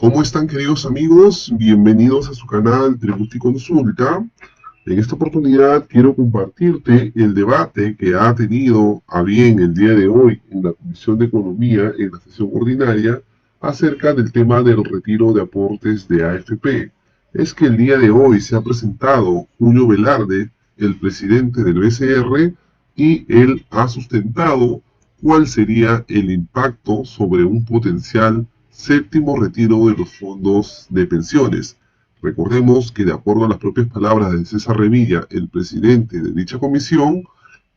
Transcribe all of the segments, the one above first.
¿Cómo están, queridos amigos? Bienvenidos a su canal Tributo y Consulta. En esta oportunidad quiero compartirte el debate que ha tenido a bien el día de hoy en la Comisión de Economía en la sesión ordinaria acerca del tema del retiro de aportes de AFP. Es que el día de hoy se ha presentado Julio Velarde, el presidente del BCR, y él ha sustentado cuál sería el impacto sobre un potencial séptimo retiro de los fondos de pensiones. Recordemos que de acuerdo a las propias palabras de César Revilla, el presidente de dicha comisión,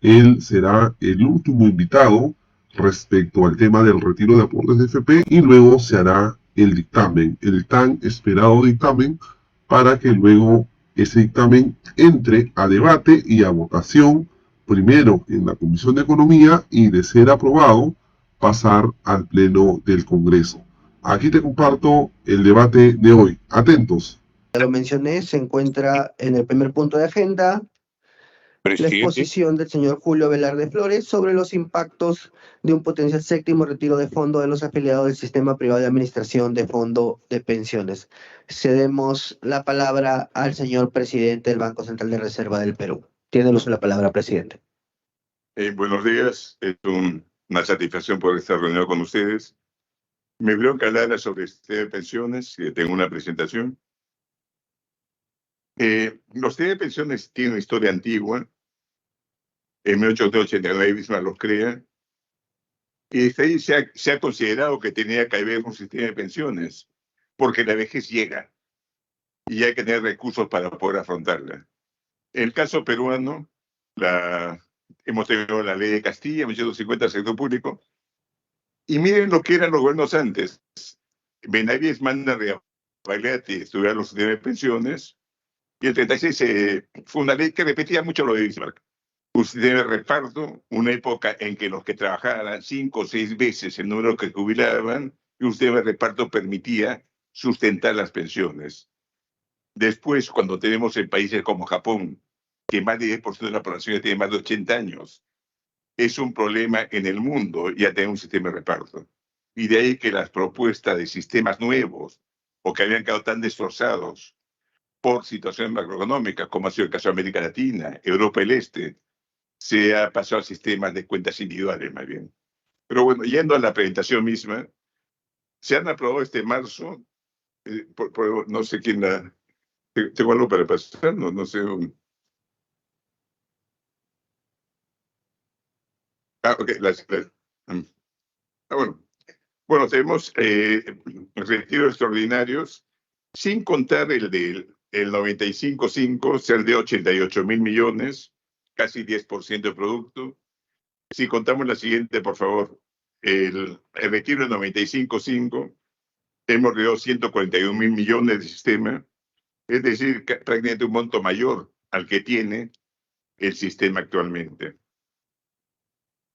él será el último invitado respecto al tema del retiro de aportes de FP y luego se hará el dictamen, el tan esperado dictamen, para que luego ese dictamen entre a debate y a votación, primero en la Comisión de Economía y de ser aprobado, pasar al Pleno del Congreso. Aquí te comparto el debate de hoy. Atentos. Ya lo mencioné, se encuentra en el primer punto de agenda la exposición del señor Julio Velarde Flores sobre los impactos de un potencial séptimo retiro de fondo de los afiliados del sistema privado de administración de fondo de pensiones. Cedemos la palabra al señor presidente del Banco Central de Reserva del Perú. Tiene el uso de la palabra, presidente. Buenos días, es una satisfacción poder estar reunido con ustedes. Me vieron que hablara sobre de pensiones y tengo una presentación. Los de pensiones tienen una historia antigua. En 1889 Bismarck los crea. Y desde ahí se ha considerado que tenía que haber un sistema de pensiones, porque la vejez llega y hay que tener recursos para poder afrontarla. En el caso peruano, hemos tenido la ley de Castilla, 1850, del sector público. Y miren lo que eran los gobiernos antes. Benavides manda a Rebagliati estudiar los sistemas de pensiones, y el 36 fue una ley que repetía mucho lo de Bismarck. Un sistema de reparto, una época en que los que trabajaban 5 o 6 veces el número que jubilaban, y un sistema de reparto permitía sustentar las pensiones. Después, cuando tenemos en países como Japón, que más de 10% de la población tiene más de 80 años, es un problema en el mundo ya tener un sistema de reparto. Y de ahí que las propuestas de sistemas nuevos, o que habían quedado tan destrozados por situaciones macroeconómicas, como ha sido el caso de América Latina, Europa del Este, se ha pasado a sistemas de cuentas individuales más bien. Pero bueno, yendo a la presentación misma, se han aprobado este marzo, no sé quién la... ¿Tengo algo para pasar? No sé. Ok, bueno. Bueno, tenemos retiros extraordinarios, sin contar el del 95.5, ser de 88.000 millones, casi 10% de producto. Si contamos la siguiente, por favor, el retiro del 95.5, hemos retirado 141.000 millones de sistema, es decir, prácticamente un monto mayor al que tiene el sistema actualmente.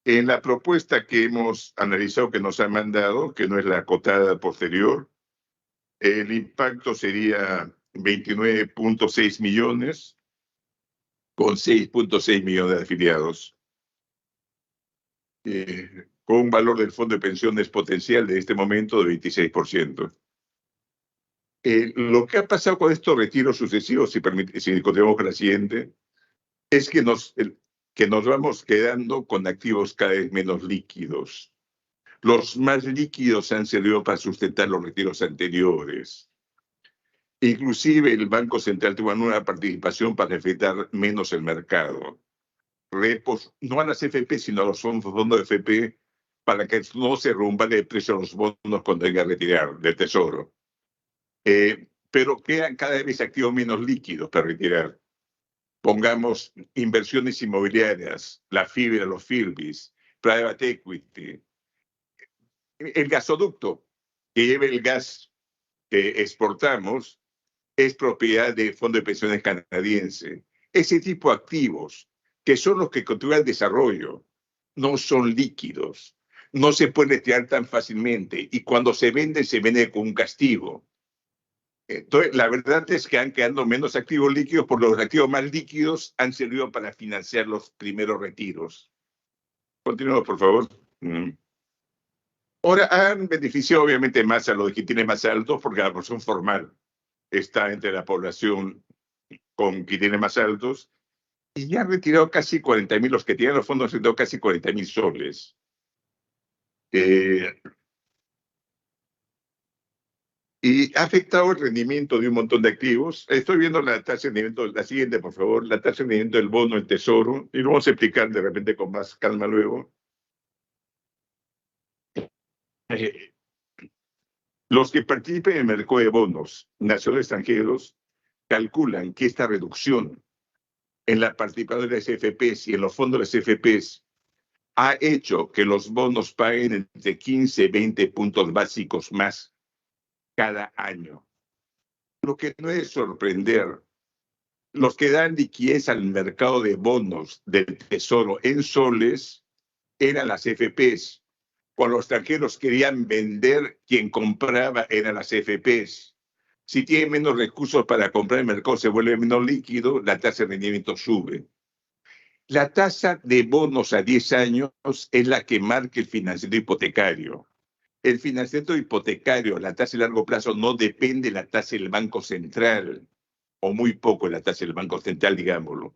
En la propuesta que hemos analizado, que nos han mandado, que no es la acotada posterior, el impacto sería 29.6 millones, con 6.6 millones de afiliados, con un valor del fondo de pensiones potencial de este momento de 26%. Lo que ha pasado con estos retiros sucesivos, si continuamos con la siguiente, es que nos vamos quedando con activos cada vez menos líquidos. Los más líquidos han servido para sustentar los retiros anteriores. Inclusive el Banco Central tuvo una participación para afectar menos el mercado. Repos, no a las FP, sino a los fondos de FP, para que no se rumban el precio de los bonos cuando hay que retirar del Tesoro. Pero quedan cada vez activos menos líquidos para retirar. Pongamos inversiones inmobiliarias, la fibra, los FIRBIS, private equity, el gasoducto que lleva el gas que exportamos es propiedad del Fondo de Pensiones Canadiense. Ese tipo de activos, que son los que contribuyen al desarrollo, no son líquidos, no se pueden retirar tan fácilmente, y cuando se vende con un castigo. Entonces, la verdad es que han quedado menos activos líquidos, porque los activos más líquidos han servido para financiar los primeros retiros. Continuamos, por favor. Ahora han beneficiado obviamente más a los que tienen más altos porque la porción formal está entre la población con que tiene más altos y ya han retirado casi 40.000, los que tienen los fondos han retirado casi 40.000 soles. Y ha afectado el rendimiento de un montón de activos. Estoy viendo la tasa de rendimiento, la siguiente, por favor, la tasa de rendimiento del bono, el tesoro, y lo vamos a explicar de repente con más calma luego. Los que participen en el mercado de bonos nacionales extranjeros calculan que esta reducción en la participación de las CFPs y en los fondos de las CFPs ha hecho que los bonos paguen entre 15 y 20 puntos básicos más cada año. Lo que no es sorprender, los que dan liquidez al mercado de bonos del tesoro en soles eran las CFPs. Cuando los extranjeros querían vender, quien compraba eran las CFPs. Si tienen menos recursos para comprar, el mercado se vuelve menos líquido, la tasa de rendimiento sube. La tasa de bonos a 10 años es la que marca el financiamiento hipotecario. El financiamiento hipotecario, la tasa de largo plazo, no depende de la tasa del Banco Central, o muy poco de la tasa del Banco Central, digámoslo.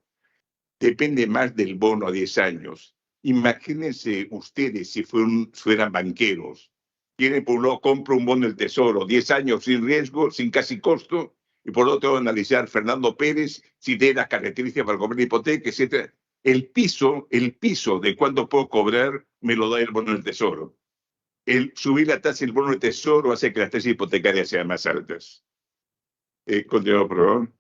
Depende más del bono a 10 años. Imagínense ustedes si fueran banqueros. Tienen por un lado, compra un bono del Tesoro, 10 años sin riesgo, sin casi costo, y por otro analizar Fernando Pérez, si tiene las características para comprar hipoteca, etc. El piso de cuánto puedo cobrar me lo da el bono del Tesoro. El subir la tasa del bono del Tesoro hace que las tasas hipotecarias sean más altas. Continuamos, por favor.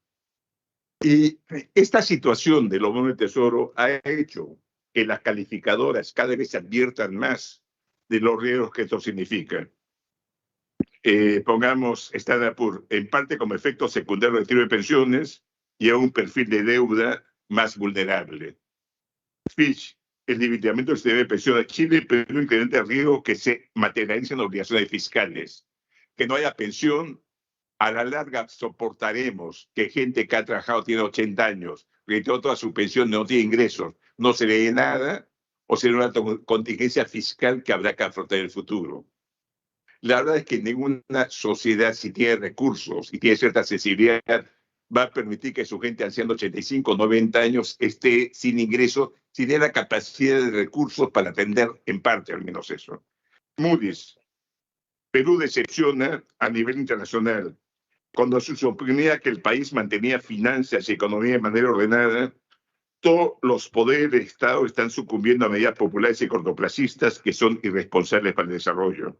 Y esta situación de los bonos del Tesoro ha hecho que las calificadoras cada vez se adviertan más de los riesgos que esto significa. Pongamos Standard Poor's, en parte como efecto secundario del retiro de pensiones y a un perfil de deuda más vulnerable. Fitch, el debilitamiento del sistema de pensión de Chile, pero un incremento de riesgo que se materialicen obligaciones fiscales. Que no haya pensión, a la larga soportaremos que gente que ha trabajado tiene 80 años, retiró toda su pensión, no tiene ingresos, no se le dé nada, o será una contingencia fiscal que habrá que afrontar en el futuro. La verdad es que ninguna sociedad, si tiene recursos y tiene cierta accesibilidad, va a permitir que su gente anciana de 85, 90 años esté sin ingresos, sin la capacidad de recursos para atender en parte al menos eso. Moody's, Perú decepciona a nivel internacional. Cuando se suponía que el país mantenía finanzas y economía de manera ordenada, todos los poderes del Estado están sucumbiendo a medidas populares y cortoplacistas que son irresponsables para el desarrollo.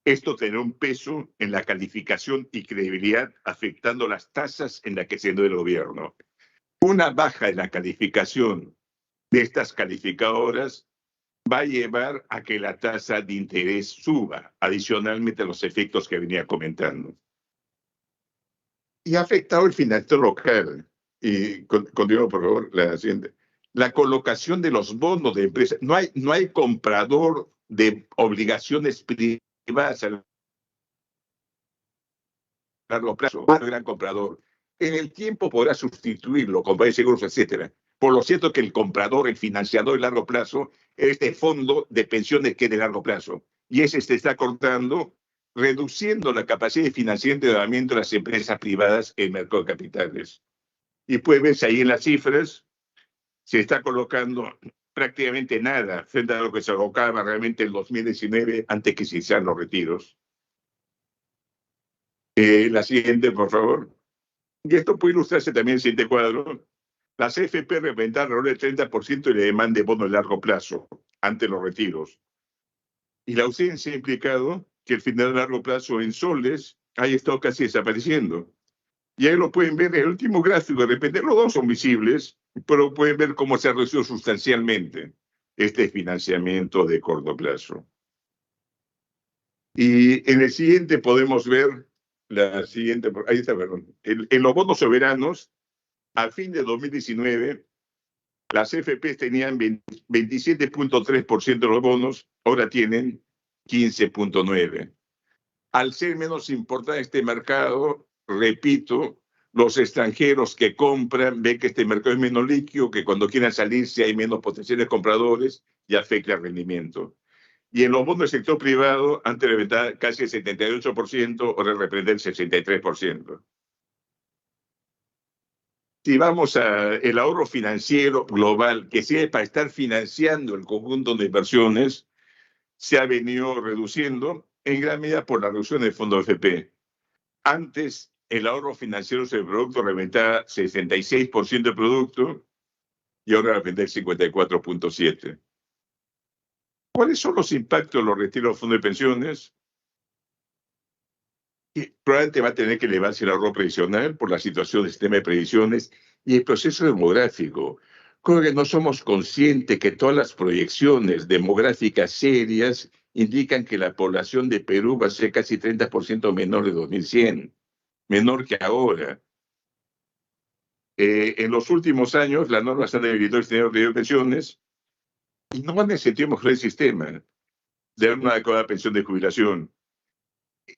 Esto tendrá un peso en la calificación y credibilidad, afectando las tasas en las que se endeuda el gobierno. Una baja en la calificación de estas calificadoras va a llevar a que la tasa de interés suba, adicionalmente a los efectos que venía comentando. Y ha afectado el financiamiento local. Y continúo, por favor, la siguiente. La colocación de los bonos de empresas. No hay comprador de obligaciones privadas a largo plazo, un gran comprador. En el tiempo podrá sustituirlo, compañías de seguros, etcétera. Por lo cierto que el comprador, el financiador de largo plazo, es este fondo de pensiones que es de largo plazo. Y ese se está cortando, reduciendo la capacidad de financiamiento y endeudamiento de las empresas privadas en el mercado de capitales. Y puede verse ahí en las cifras, se está colocando prácticamente nada frente a lo que se colocaba realmente en 2019 antes que se hicieran los retiros. La siguiente, por favor. Y esto puede ilustrarse también en el siguiente cuadro. Las CFP representaron alrededor del 30% de la demanda de bonos de largo plazo ante los retiros. Y la ausencia ha implicado que el final de largo plazo en soles haya estado casi desapareciendo. Y ahí lo pueden ver en el último gráfico, de repente los dos son visibles, pero pueden ver cómo se ha reducido sustancialmente este financiamiento de corto plazo. Y en el siguiente podemos ver la siguiente, ahí está, perdón. En los bonos soberanos, a fin de 2019, las CFPs tenían 27.3% de los bonos, ahora tienen 15.9%. Al ser menos importante este mercado, repito, los extranjeros que compran ven que este mercado es menos líquido, que cuando quieran salirse hay menos potenciales compradores y afecta el rendimiento. Y en los bonos del sector privado han reventar casi el 78% o de reprender el 63%. Si vamos al ahorro financiero global, que sirve para estar financiando el conjunto de inversiones, se ha venido reduciendo en gran medida por la reducción del fondo FP. Antes, el ahorro financiero sobre el producto reventaba 66% del producto y ahora reventa el 54.7%. ¿Cuáles son los impactos de los retiros de fondos de pensiones? Y probablemente va a tener que elevarse el ahorro previsional por la situación del sistema de previsiones y el proceso demográfico. Creo que no somos conscientes que todas las proyecciones demográficas serias indican que la población de Perú va a ser casi 30% menor de 2100, menor que ahora. En los últimos años, las normas han debilitado el sistema de pensiones y no van en el sentido de mejorar el sistema, de dar una adecuada pensión de jubilación.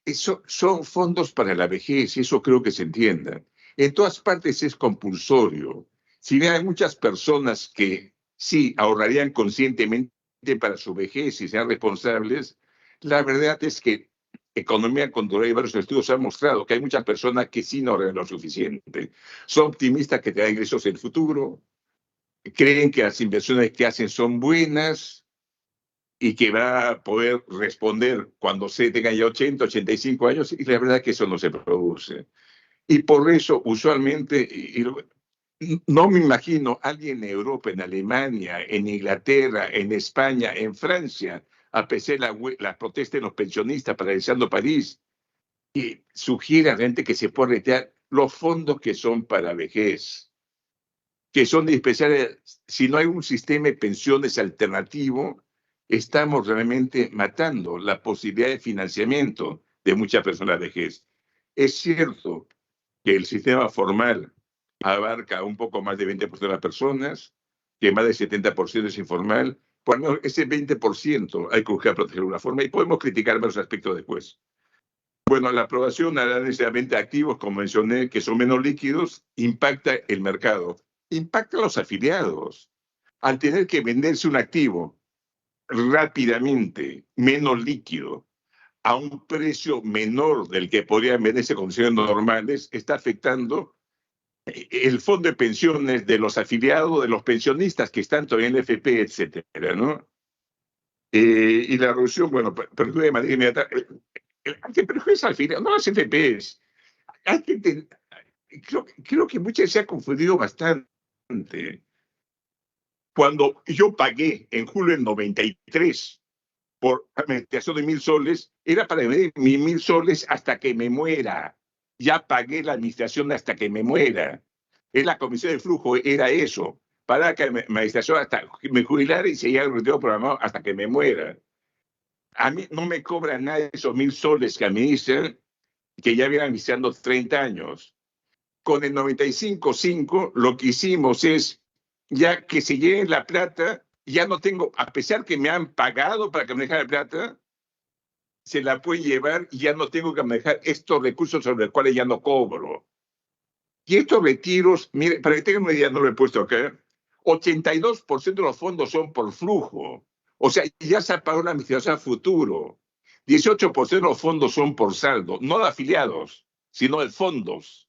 Eso son fondos para la vejez y eso creo que se entienda. En todas partes es compulsorio. Si bien hay muchas personas que sí ahorrarían conscientemente para su vejez y sean responsables, la verdad es que economía controlada y varios estudios han mostrado que hay muchas personas que sí no ahorran lo suficiente. Son optimistas que te dan ingresos en el futuro, creen que las inversiones que hacen son buenas y que va a poder responder cuando se tenga ya 80, 85 años, y la verdad es que eso no se produce. Y por eso, usualmente, no me imagino a alguien en Europa, en Alemania, en Inglaterra, en España, en Francia, a pesar de la protesta de los pensionistas paralizando París, y sugiere a la gente que se puede retirar los fondos que son para vejez, que son especiales. Si no hay un sistema de pensiones alternativo, estamos realmente matando la posibilidad de financiamiento de muchas personas de vejez. Es cierto que el sistema formal abarca un poco más de 20% de las personas, que más del 70% es informal. Por lo menos ese 20% hay que buscar proteger de una forma y podemos criticar varios aspectos después. Bueno, la aprobación hará necesariamente activos, como mencioné, que son menos líquidos, impacta el mercado, impacta a los afiliados. Al tener que venderse un activo rápidamente, menos líquido, a un precio menor del que podrían venderse con condiciones normales, está afectando el fondo de pensiones de los afiliados, de los pensionistas que están todavía en el FP, etcétera, ¿no? Y la reducción, bueno, perjudica de manera inmediata. Que perjudica al afiliado, no las FPs. Creo que muchas se ha confundido bastante. Cuando yo pagué en julio del 93 por administración de 1.000 soles, era para vender mis 1.000 soles hasta que me muera. Ya pagué la administración hasta que me muera. Es la comisión de flujo, era eso. Para que la administración hasta me jubilara y seguía el retiro programado hasta que me muera. A mí no me cobran nada esos 1.000 soles que administran, que ya vienen administrando 30 años. Con el 95.5 lo que hicimos es, ya que se lleven la plata, ya no tengo, a pesar que me han pagado para que me dejen la plata, se la pueden llevar y ya no tengo que manejar estos recursos sobre los cuales ya no cobro. Y estos retiros, mire, para que tengan una idea, no lo he puesto acá, 82% de los fondos son por flujo. O sea, ya se ha pagado la administración a futuro. 18% de los fondos son por saldo, no de afiliados, sino de fondos.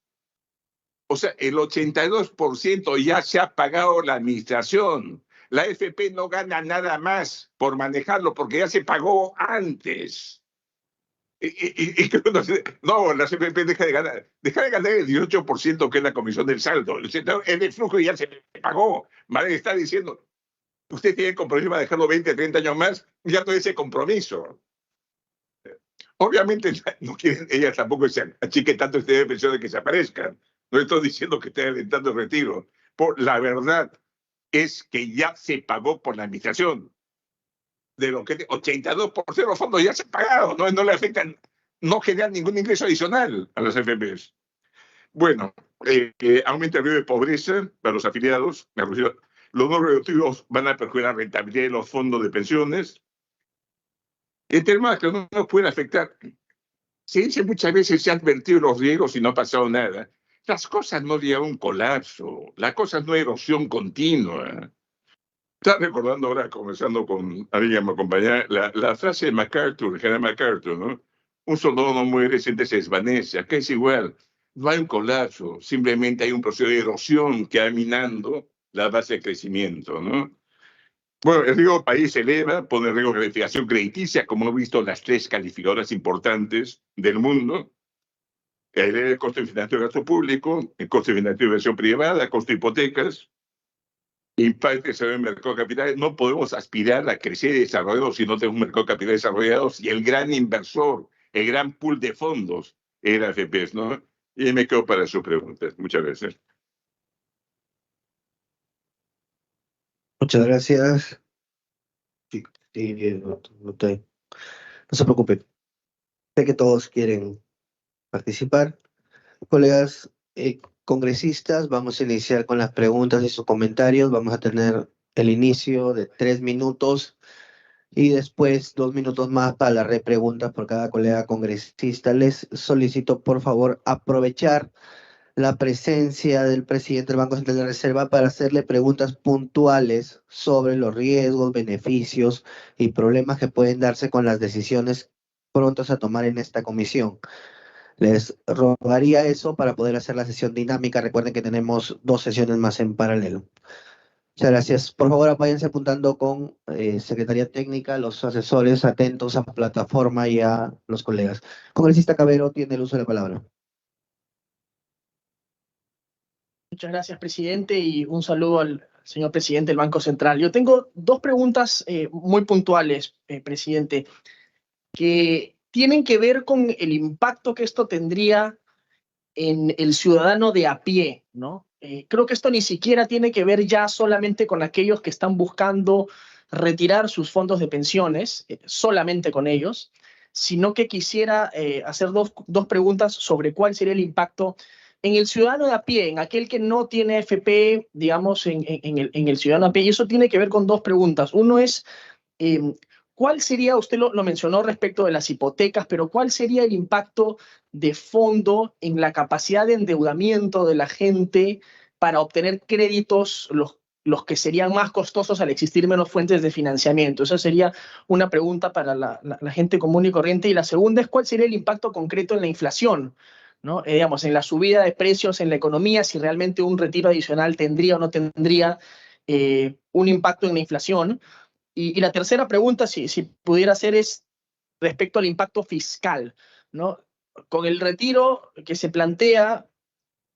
O sea, el 82% ya se ha pagado la administración. La AFP no gana nada más por manejarlo porque ya se pagó antes. No, la AFP deja de ganar el 18% que es la comisión del saldo. El de flujo ya se pagó. Madre está diciendo, usted tiene el compromiso de dejarlo 20, 30 años más, ya no hay ese compromiso. Obviamente no quieren, ellas tampoco se achique tanto este de pensiones que se aparezcan. No estoy diciendo que esté alentando el retiro. La verdad es que ya se pagó por la administración. De lo que 82% de los fondos ya se han pagado, no le afectan, no generan ningún ingreso adicional a las FPs. Bueno, aumenta el riesgo de pobreza para los afiliados. Los no reductivos van a perjudicar la rentabilidad de los fondos de pensiones. En términos que no nos pueden afectar, se dice muchas veces se han advertido los riesgos y no ha pasado nada. Las cosas no llevan a un colapso, las cosas no hay erosión continua. Estaba recordando ahora, conversando con alguien que me acompañaba, la frase de MacArthur, el general MacArthur, ¿no? Un soldado no muere, siempre se desvanece. Acá es igual. No hay un colapso, simplemente hay un proceso de erosión que va minando la base de crecimiento, ¿no? Bueno, el riesgo del país se eleva, pone en riesgo de calificación crediticia, como hemos visto las 3 calificadoras importantes del mundo. El costo de financiación de gasto público, el costo de financiación de inversión privada, el costo de hipotecas, impacto en el mercado de capitales. No podemos aspirar a crecer y desarrollarnos si no tenemos un mercado de capitales desarrollados, y el gran inversor, el gran pool de fondos era AFPs, ¿no? Y me quedo para sus preguntas. Muchas gracias. Muchas gracias. Sí, no se preocupe. Sé que todos quieren participar. Colegas congresistas, vamos a iniciar con las preguntas y sus comentarios. Vamos a tener el inicio de 3 minutos y después 2 minutos más para las repreguntas por cada colega congresista. Les solicito, por favor, aprovechar la presencia del presidente del Banco Central de Reserva para hacerle preguntas puntuales sobre los riesgos, beneficios y problemas que pueden darse con las decisiones prontas a tomar en esta comisión. Les rogaría eso para poder hacer la sesión dinámica. Recuerden que tenemos 2 sesiones más en paralelo. Muchas gracias. Por favor, váyanse apuntando con Secretaría Técnica, los asesores atentos a la plataforma y a los colegas. Congresista Cabero tiene el uso de la palabra. Muchas gracias, presidente, y un saludo al señor presidente del Banco Central. Yo tengo 2 preguntas muy puntuales, presidente, que tienen que ver con el impacto que esto tendría en el ciudadano de a pie, ¿no? Creo que esto ni siquiera tiene que ver ya solamente con aquellos que están buscando retirar sus fondos de pensiones, solamente con ellos, sino que quisiera hacer dos preguntas sobre cuál sería el impacto en el ciudadano de a pie, en aquel que no tiene AFP, digamos, en el ciudadano de a pie. Y eso tiene que ver con 2 preguntas. Uno es, ¿cuál sería, usted lo mencionó respecto de las hipotecas, pero cuál sería el impacto de fondo en la capacidad de endeudamiento de la gente para obtener créditos, los que serían más costosos al existir menos fuentes de financiamiento? Esa sería una pregunta para la gente común y corriente. Y la segunda es, ¿cuál sería el impacto concreto en la inflación? ¿No? Digamos, en la subida de precios en la economía, si realmente un retiro adicional tendría o no tendría un impacto en la inflación. Y la tercera pregunta, si pudiera hacer, es respecto al impacto fiscal, ¿no? Con el retiro que se plantea,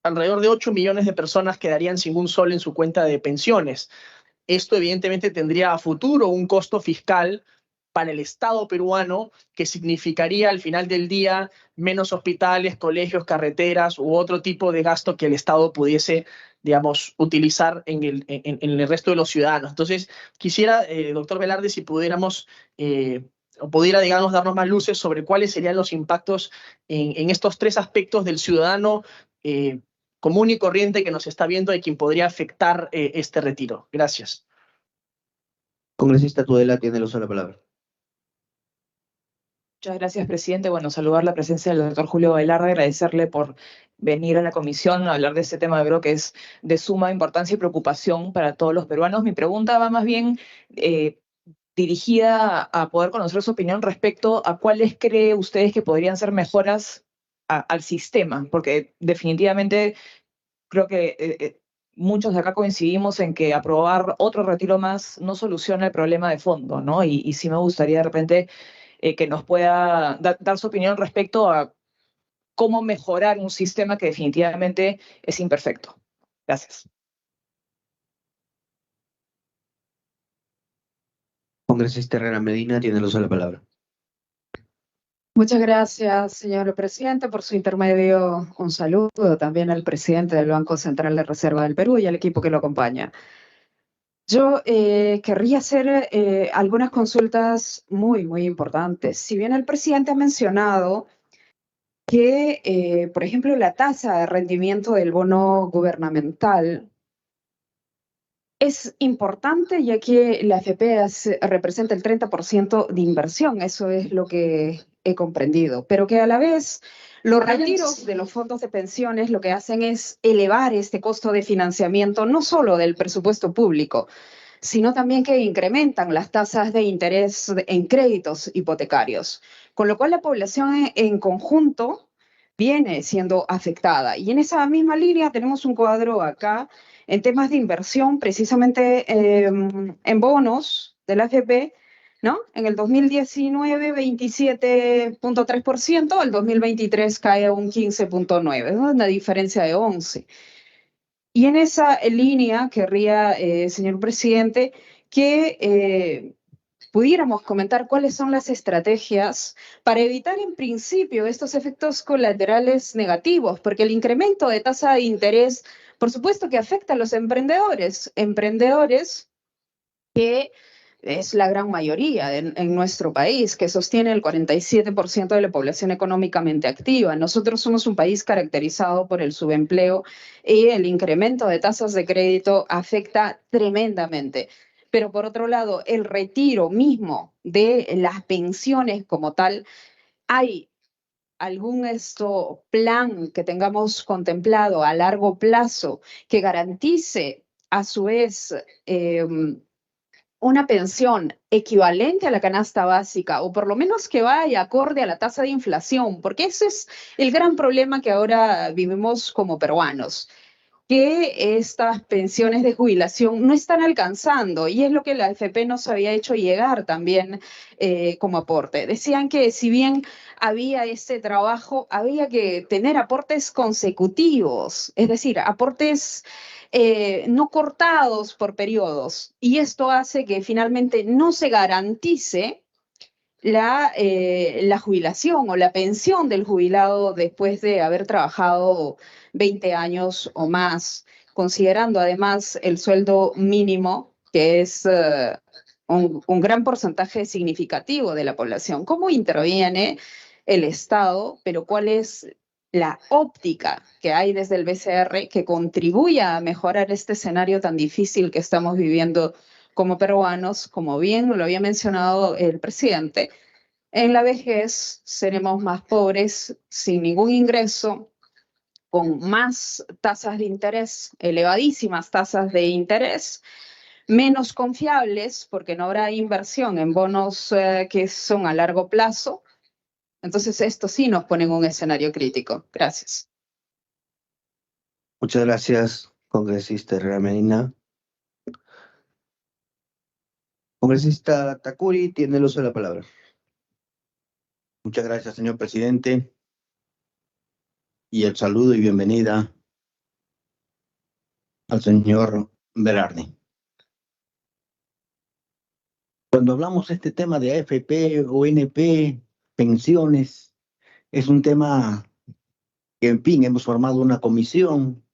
alrededor de 8 millones de personas quedarían sin un sol en su cuenta de pensiones. Esto evidentemente tendría a futuro un costo fiscal para el Estado peruano, que significaría al final del día menos hospitales, colegios, carreteras u otro tipo de gasto que el Estado pudiese, digamos, utilizar en el resto de los ciudadanos. Entonces, quisiera, doctor Velarde, si pudiéramos, o pudiera, digamos, darnos más luces sobre cuáles serían los impactos en estos 3 aspectos del ciudadano común y corriente que nos está viendo y quien podría afectar este retiro. Gracias. Congresista Tudela tiene el uso de la palabra. Muchas gracias, presidente. Bueno, saludar la presencia del doctor Julio Velarde, agradecerle por venir a la comisión a hablar de este tema. Creo que es de suma importancia y preocupación para todos los peruanos. Mi pregunta va más bien dirigida a poder conocer su opinión respecto a cuáles cree ustedes que podrían ser mejoras al sistema, porque definitivamente creo que muchos de acá coincidimos en que aprobar otro retiro más no soluciona el problema de fondo, ¿no? Y sí me gustaría de repente que nos pueda dar su opinión respecto a cómo mejorar un sistema que definitivamente es imperfecto. Gracias. Congresista Herrera Medina tiene el uso de la palabra. Muchas gracias, señor presidente. Por su intermedio, un saludo también al presidente del Banco Central de Reserva del Perú y al equipo que lo acompaña. Yo querría hacer algunas consultas muy, muy importantes. Si bien el presidente ha mencionado que, por ejemplo, la tasa de rendimiento del bono gubernamental es importante, ya que la AFP representa el 30% de inversión, eso es lo que he comprendido, pero que a la vez los retiros de los fondos de pensiones lo que hacen es elevar este costo de financiamiento no solo del presupuesto público, sino también que incrementan las tasas de interés en créditos hipotecarios, con lo cual la población en conjunto viene siendo afectada. Y en esa misma línea tenemos un cuadro acá en temas de inversión, precisamente en bonos de la AFP, ¿no? En el 2019, 27.3%, el 2023 cae a un 15.9%, ¿no? Una diferencia de 11%. Y en esa línea querría, señor presidente, que pudiéramos comentar cuáles son las estrategias para evitar en principio estos efectos colaterales negativos, porque el incremento de tasa de interés, por supuesto que afecta a los emprendedores que es la gran mayoría en nuestro país, que sostiene el 47% de la población económicamente activa. Nosotros somos un país caracterizado por el subempleo y el incremento de tasas de crédito afecta tremendamente. Pero por otro lado, el retiro mismo de las pensiones como tal, ¿hay algún plan que tengamos contemplado a largo plazo que garantice a su vez una pensión equivalente a la canasta básica, o por lo menos que vaya acorde a la tasa de inflación? Porque ese es el gran problema que ahora vivimos como peruanos, que estas pensiones de jubilación no están alcanzando, y es lo que la AFP nos había hecho llegar también como aporte. Decían que si bien había ese trabajo, había que tener aportes consecutivos, es decir, aportes no cortados por periodos, y esto hace que finalmente no se garantice la jubilación o la pensión del jubilado después de haber trabajado 20 años o más, considerando además el sueldo mínimo, que es un gran porcentaje significativo de la población. ¿Cómo interviene el Estado, pero cuál es la óptica que hay desde el BCR que contribuya a mejorar este escenario tan difícil que estamos viviendo como peruanos? Como bien lo había mencionado el presidente, en la vejez seremos más pobres, sin ningún ingreso, con más tasas de interés, elevadísimas tasas de interés, menos confiables porque no habrá inversión en bonos que son a largo plazo. Entonces esto sí nos pone en un escenario crítico. Gracias. Muchas gracias, congresista Herrera Medina. Congresista Takuri, tiene el uso de la palabra. Muchas gracias, señor presidente. Y el saludo y bienvenida al señor Velarde. Cuando hablamos de este tema de AFP, ONP, pensiones, es un tema que, en fin, hemos formado una comisión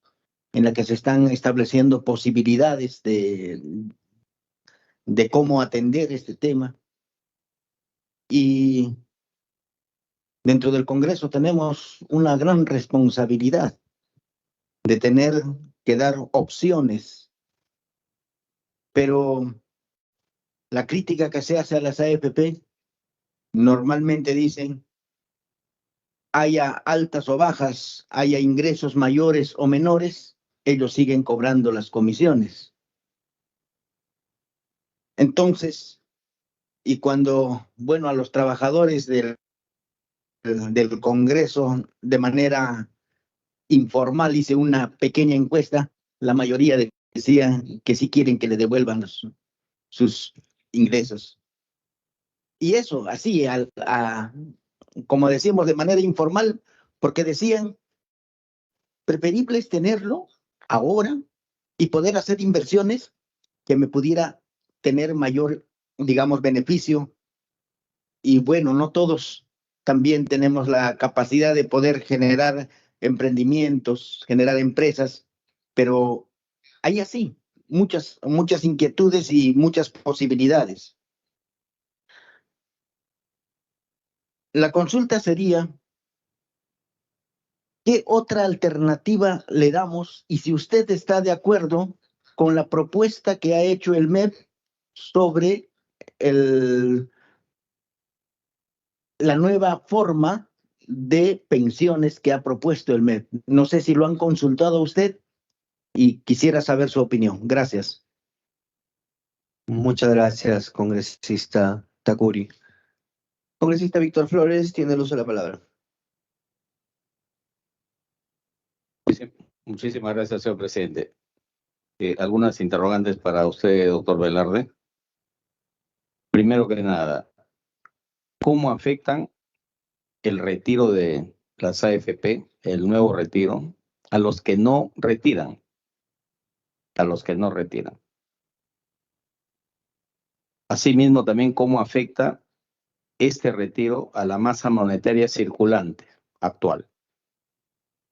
en la que se están estableciendo posibilidades de cómo atender este tema. Y dentro del Congreso tenemos una gran responsabilidad de tener que dar opciones, pero la crítica que se hace a las AFP normalmente dicen haya altas o bajas, haya ingresos mayores o menores, ellos siguen cobrando las comisiones. Entonces, y cuando, bueno, a los trabajadores del Congreso de manera informal hice una pequeña encuesta, la mayoría decía que sí quieren que le devuelvan sus ingresos. Y eso, así, como decimos, de manera informal, porque decían, preferible es tenerlo ahora y poder hacer inversiones que me pudiera tener mayor, digamos, beneficio. Y bueno, no todos también tenemos la capacidad de poder generar emprendimientos, generar empresas, pero hay así muchas inquietudes y muchas posibilidades. La consulta sería, ¿qué otra alternativa le damos? Y si usted está de acuerdo con la propuesta que ha hecho el MEP sobre la nueva forma de pensiones que ha propuesto el MEP. No sé si lo han consultado a usted y quisiera saber su opinión. Gracias. Muchas gracias, congresista Takuri. Congresista Víctor Flores, tiene el uso de la palabra. Muchísimas gracias, señor presidente. Algunas interrogantes para usted, doctor Velarde. Primero que nada, ¿cómo afectan el retiro de las AFP, el nuevo retiro, a los que no retiran? A los que no retiran. Asimismo, también cómo afecta este retiro a la masa monetaria circulante actual.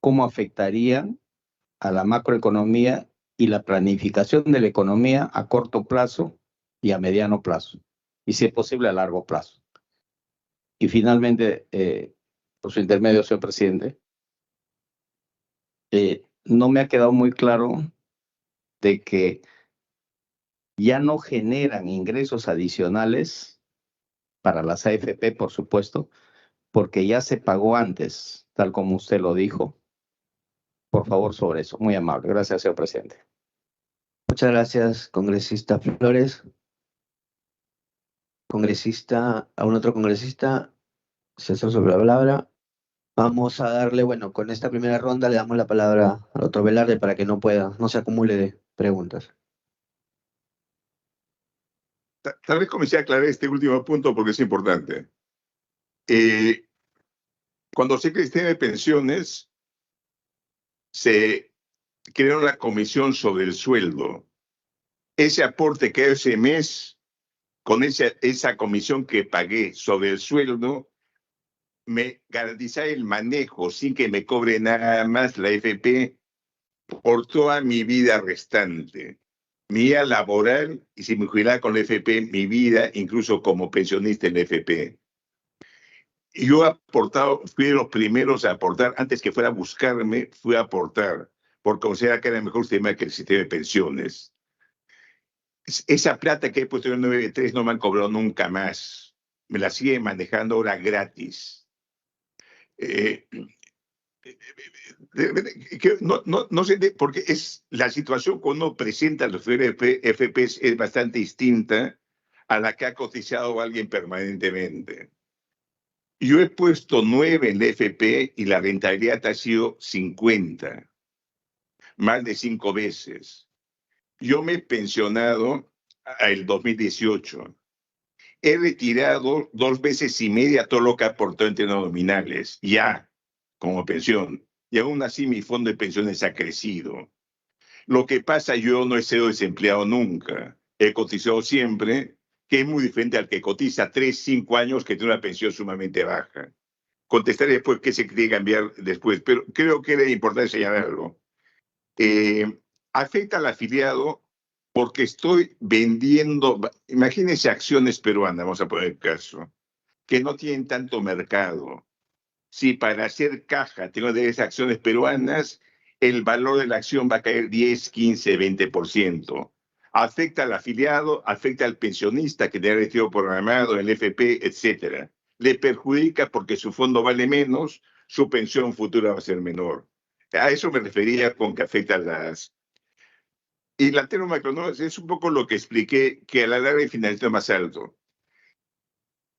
¿Cómo afectaría a la macroeconomía y la planificación de la economía a corto plazo y a mediano plazo? Y si es posible a largo plazo. Y finalmente, por su intermedio, señor presidente, no me ha quedado muy claro de que ya no generan ingresos adicionales para las AFP, por supuesto, porque ya se pagó antes, tal como usted lo dijo. Por favor, sobre eso. Muy amable. Gracias, señor presidente. Muchas gracias, congresista Flores. Congresista, a un otro congresista, César sobre la palabra. Vamos a darle, bueno, con esta primera ronda le damos la palabra al otro Velarde para que no se acumule de preguntas. Tal vez comencé a aclarar este último punto porque es importante. Cuando se crea el sistema de pensiones, se creó la comisión sobre el sueldo. Ese aporte que ese mes, con esa comisión que pagué sobre el sueldo, me garantizaba el manejo sin que me cobre nada más la AFP por toda mi vida restante. Mi vida laboral, y si me jubilara con la AFP, mi vida incluso como pensionista en la AFP. Yo he aportado, fui de los primeros a aportar, antes que fuera a buscarme, fui a aportar, por considerar que era el mejor sistema que el sistema de pensiones. Esa plata que he puesto en el 93 no me han cobrado nunca más. Me la sigue manejando ahora gratis. No sé, porque es la situación cuando uno presenta los FPs es bastante distinta a la que ha cotizado alguien permanentemente. Yo he puesto 9 en la FP y la rentabilidad ha sido 50, más de 5 veces. Yo me he pensionado el 2018. He retirado 2 veces y media todo lo que aportó en términos nominales, ya como pensión. Y aún así mi fondo de pensiones ha crecido. Lo que pasa, yo no he sido desempleado nunca. He cotizado siempre, que es muy diferente al que cotiza 3, 5 años que tiene una pensión sumamente baja. Contestaré después qué se quiere cambiar después, pero creo que era importante señalarlo. Afecta al afiliado porque estoy vendiendo, imagínense acciones peruanas, vamos a poner el caso, que no tienen tanto mercado. Si para hacer caja tengo de esas acciones peruanas, el valor de la acción va a caer 10, 15, 20%. Afecta al afiliado, afecta al pensionista que tiene retiro programado, el FP, etc. Le perjudica porque su fondo vale menos, su pensión futura va a ser menor. A eso me refería con que afecta a las... Y la término macroeconómica es un poco lo que expliqué, que a la larga el financiamiento es más alto.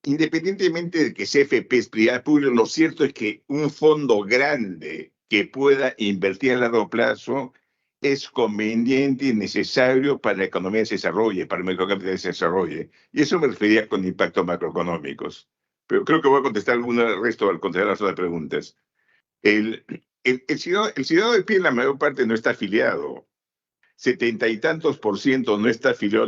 Independientemente de que sea FP es privada pública, lo cierto es que un fondo grande que pueda invertir a largo plazo es conveniente y necesario para la economía se desarrolle, para el mercado se desarrolle. Y eso me refería con impactos macroeconómicos. Pero creo que voy a contestar el resto al contestar las otras preguntas. El ciudadano de pie en la mayor parte no está afiliado. 70 y tantos % no está afiliado,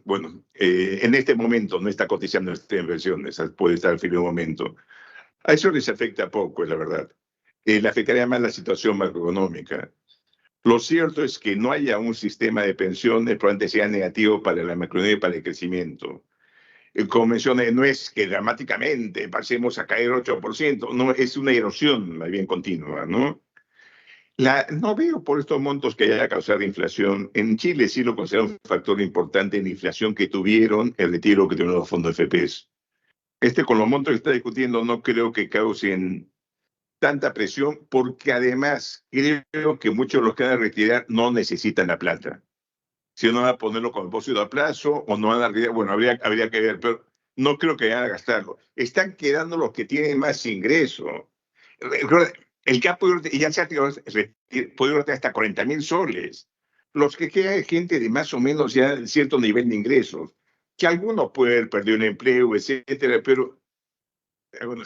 bueno, en este momento no está cotizando estas inversiones, puede estar afiliado un momento. A eso les afecta poco, es la verdad. Le afectaría más la situación macroeconómica. Lo cierto es que no haya un sistema de pensiones, probablemente sea negativo para la macroeconomía y para el crecimiento. Como mencioné, no es que dramáticamente pasemos a caer 8%, no, es una erosión más bien continua, ¿no? No veo por estos montos que haya causado inflación. En Chile sí lo considero un factor importante en la inflación que tuvieron, el retiro que tuvieron los fondos FPs. Con los montos que está discutiendo no creo que causen tanta presión, porque además creo que muchos de los que van a retirar no necesitan la plata. si no van a ponerlo como depósito a plazo o no van a... Bueno, habría que ver, pero no creo que vayan a gastarlo. Están quedando los que tienen más ingreso. El CAP ya se ha podido retirar hasta 40.000 soles. Los que quedan gente de más o menos ya cierto nivel de ingresos, que algunos pueden haber perdido un empleo, etcétera, pero bueno,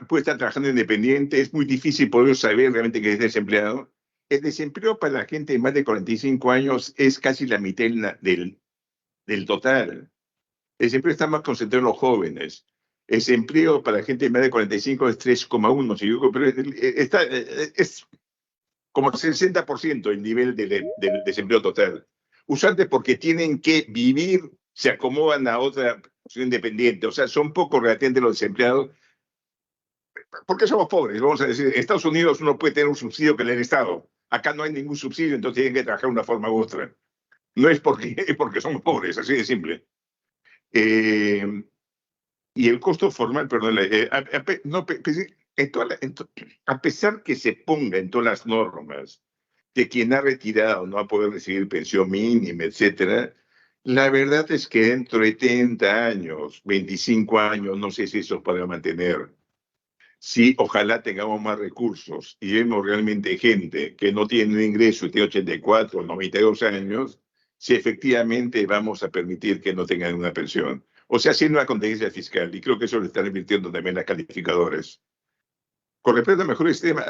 puede estar trabajando independiente, es muy difícil poder saber realmente que es desempleado. El desempleo para la gente de más de 45 años es casi la mitad del total. El desempleo está más concentrado en los jóvenes. El desempleo para la gente de más de 45 es 3,1, si yo, pero es como el 60% el nivel del desempleo total. Usualmente porque tienen que vivir, se acomodan a otra posición independiente. O sea, son pocos relativamente los desempleados. Porque somos pobres, vamos a decir. En Estados Unidos uno puede tener un subsidio que le da el Estado. Acá no hay ningún subsidio, entonces tienen que trabajar de una forma u otra. No es porque somos pobres, así de simple. Y el costo formal, perdón, a pesar que se ponga en todas las normas que quien ha retirado no va a poder recibir pensión mínima, etcétera, la verdad es que dentro de 30 años, 25 años, no sé si eso podrá mantener. Sí, ojalá tengamos más recursos y vemos realmente gente que no tiene un ingreso y tiene 84 o 92 años, si efectivamente vamos a permitir que no tengan una pensión. O sea, haciendo una contingencia fiscal, y creo que eso lo están invirtiendo también las calificadoras. Con respecto al mejor sistema,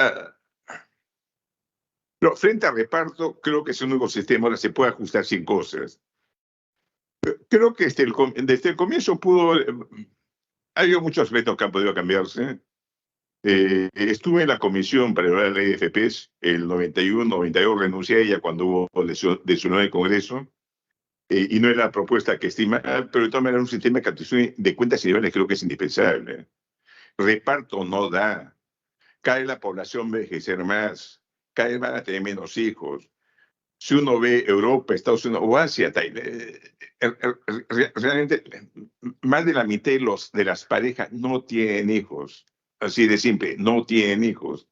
no, frente a reparto, creo que es un nuevo sistema, ahora se puede ajustar sin cosas. Creo que desde el comienzo ha habido muchos aspectos que han podido cambiarse. Estuve en la comisión para evaluar la ley de FPs, el 91, 92, renuncié a ella cuando hubo desunión del Congreso, y no es la propuesta que estima, pero de todas maneras un sistema de captación de cuentas individuales creo que es indispensable. Reparto no da. Cae la población va a envejecer más, van a tener menos hijos. Si uno ve Europa, Estados Unidos o Asia, realmente más de la mitad de las parejas no tienen hijos. Así de simple, no tienen hijos.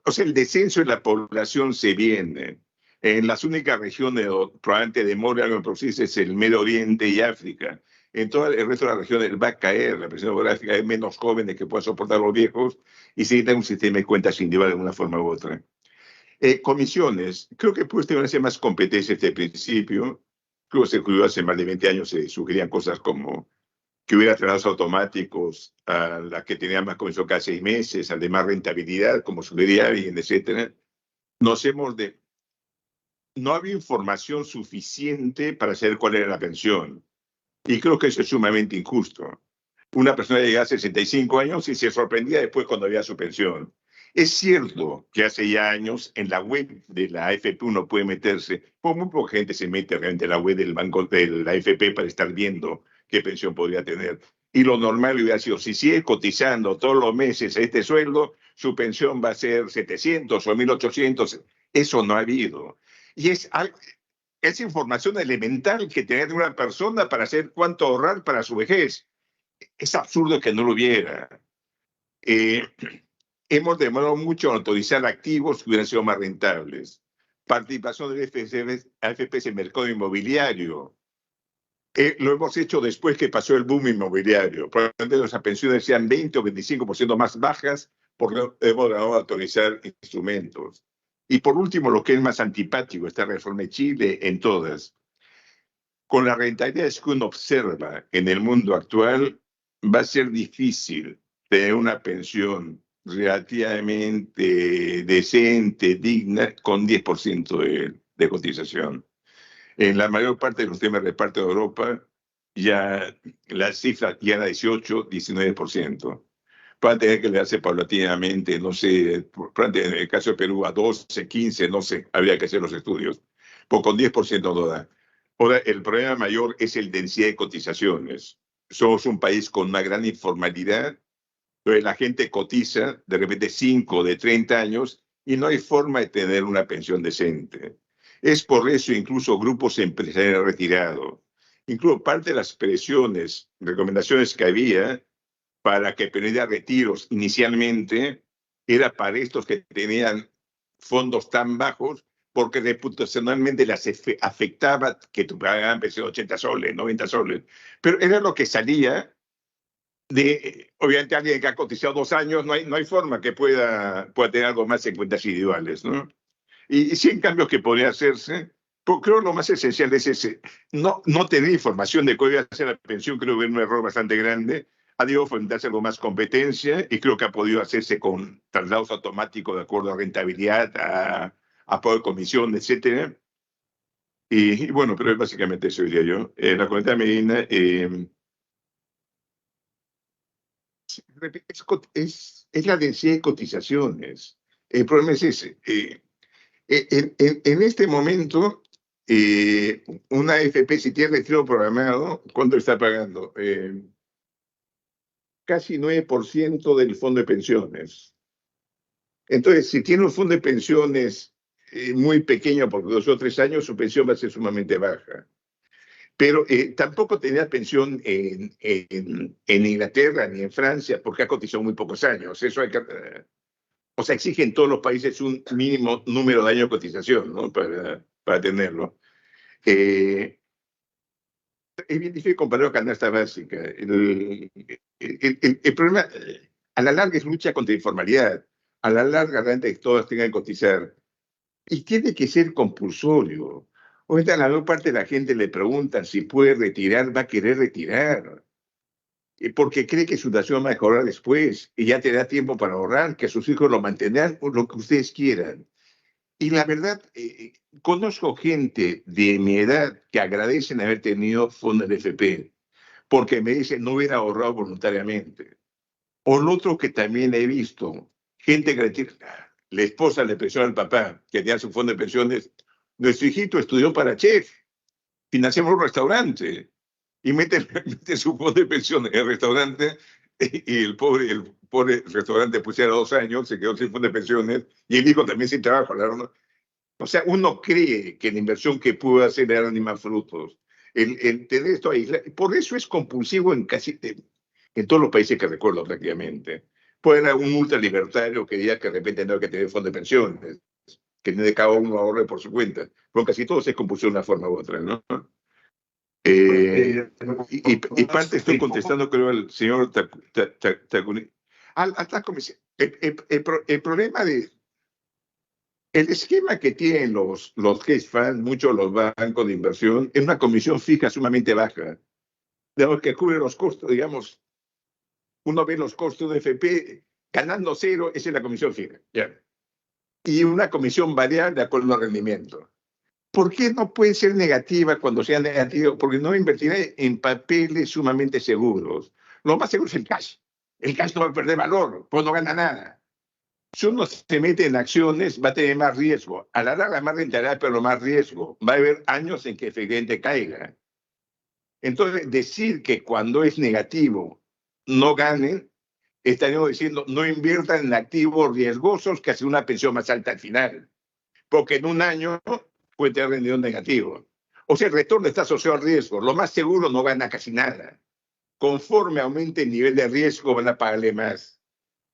O sea, el descenso de la población se viene. En las únicas regiones donde probablemente demore algo en producirse es el Medio Oriente y África. En todo el resto de las regiones va a caer la presión demográfica, hay menos jóvenes que puedan soportar a los viejos y se necesita un sistema de cuentas individuales de una forma u otra. Comisiones, creo que puede tener más competencia desde el principio. Creo que se ocurrió hace más de 20 años, se sugerían cosas como que hubiera traslados automáticos a la que tenía más comisión cada 6 meses, al de más rentabilidad, como sugería alguien, etcétera. No había información suficiente para saber cuál era la pensión. Y creo que eso es sumamente injusto. Una persona llega a 65 años y se sorprendía después cuando había su pensión. Es cierto que hace ya años en la web de la AFP uno puede meterse, pues muy poca gente se mete realmente en la web del banco de la AFP para estar viendo qué pensión podría tener. Y lo normal hubiera sido, si sigue cotizando todos los meses a este sueldo, su pensión va a ser 700 o 1.800. Eso no ha habido. Y es información elemental que tiene una persona para saber cuánto ahorrar para su vejez. Es absurdo que no lo hubiera. Hemos demorado mucho en autorizar activos que hubieran sido más rentables. Participación del AFP en el mercado inmobiliario. Lo hemos hecho después que pasó el boom inmobiliario. Probablemente nuestras pensiones sean 20 o 25% más bajas porque hemos demorado a autorizar instrumentos. Y por último, lo que es más antipático, esta reforma de Chile en todas. Con las rentabilidades que uno observa en el mundo actual, va a ser difícil tener una pensión relativamente decente, digna, con 10% de cotización. En la mayor parte de los temas de reparto de Europa, ya la cifra ya era 18, 19%. Van a tener que darse paulatinamente, no sé, en el caso de Perú a 12, 15, no sé, habría que hacer los estudios. Pues con 10% no da. Ahora, el problema mayor es el densidad de cotizaciones. Somos un país con una gran informalidad, donde la gente cotiza de repente 5 de 30 años y no hay forma de tener una pensión decente. Es por eso incluso grupos empresariales retirados. Incluso parte de las presiones, recomendaciones que había para que permitiera retiros inicialmente, era para estos que tenían fondos tan bajos porque reputacionalmente las afectaba que tu pagaban 80 soles, 90 soles. Pero era lo que salía de, obviamente, alguien que ha cotizado 2 años, no hay forma que pueda tener algo más en cuentas individuales, ¿no? Y 100 cambios que podría hacerse, pero creo que lo más esencial es ese. No tener información de cuál va a ser la pensión, creo que es un error bastante grande. Ha debido fomentarse algo más competencia y creo que ha podido hacerse con traslados automáticos de acuerdo a rentabilidad, a pago de comisión, etc. Y bueno, pero es básicamente eso, diría yo. La cuenta de Medina es la densidad de cotizaciones. El problema es ese. En este momento, una AFP, si tiene retiro programado, ¿cuánto está pagando? Casi 9% del fondo de pensiones. Entonces, si tiene un fondo de pensiones muy pequeño, porque 2 o 3 años, su pensión va a ser sumamente baja. Pero tampoco tenía pensión en Inglaterra ni en Francia, porque ha cotizado muy pocos años. Eso hay que... o sea, exigen todos los países un mínimo número de años de cotización, ¿no? Para tenerlo. Es bien difícil comparar con canasta básica. El problema, a la larga, es lucha contra la informalidad. A la larga, realmente todos tengan que cotizar. Y tiene que ser compulsorio. Ahorita a la mayor parte de la gente le preguntan si puede retirar, va a querer retirar. Porque cree que su situación va a mejorar después y ya tendrá tiempo para ahorrar, que sus hijos lo mantendrán por lo que ustedes quieran. Y la verdad, conozco gente de mi edad que agradecen haber tenido fondos de FP, porque me dicen no hubiera ahorrado voluntariamente. O lo otro que también he visto, gente que la esposa le presiona al papá, que tenía su fondo de pensiones, nuestro hijito estudió para chef, financiamos un restaurante, y mete su fondo de pensiones en el restaurante, y el pobre restaurante pusiera 2 años, se quedó sin fondo de pensiones, y el hijo también sin trabajo. ¿No? O sea, uno cree que la inversión que pudo hacer le da ni más frutos. El tener esto ahí, por eso es compulsivo en todos los países que recuerdo prácticamente. Puede haber un ultralibertario que diga que de repente no hay que tener fondo de pensiones, que de cada uno ahorre por su cuenta. Pero casi todos es compulsión de una forma u otra, ¿no? Y parte estoy contestando, creo, al señor Takuni. El problema el esquema que tienen los hedge funds, muchos los bancos de inversión, es una comisión fija sumamente baja, digamos, que cubre los costos, digamos, uno ve los costos de FP ganando 0, esa es la comisión fija, ¿ya? Y una comisión variable de acuerdo al rendimiento. ¿Por qué no puede ser negativa cuando sea negativa? Porque no invertirá en papeles sumamente seguros. Lo más seguro es el cash. El cash no va a perder valor, pues no gana nada. Si uno se mete en acciones, va a tener más riesgo. A la larga, más rentabilidad, pero más riesgo. Va a haber años en que efectivamente caiga. Entonces, decir que cuando es negativo no ganen, estaríamos diciendo no inviertan en activos riesgosos que hacen una pensión más alta al final. Porque en un año puede tener rendición negativo. O sea, el retorno está asociado al riesgo. Lo más seguro no gana casi nada. Conforme aumente el nivel de riesgo, van a pagarle más.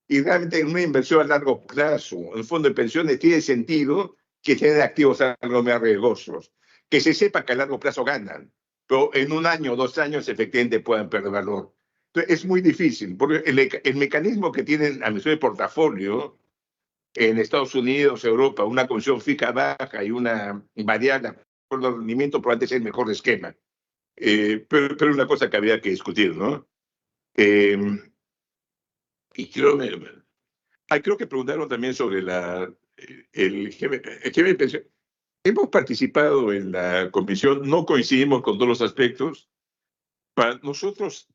Y realmente en una inversión a largo plazo, en el fondo de pensiones, tiene sentido que tengan activos algo más riesgosos. Que se sepa que a largo plazo ganan, pero en 1 año o 2 años efectivamente puedan perder valor. Entonces, es muy difícil, porque el mecanismo que tienen a administración de portafolio en Estados Unidos, Europa, una comisión fija baja y una variable por el rendimiento, probablemente es el mejor esquema. Pero es una cosa que había que discutir, ¿no? Y creo que preguntaron también sobre el GM pensión. Hemos participado en la comisión, no coincidimos con todos los aspectos. Para nosotros,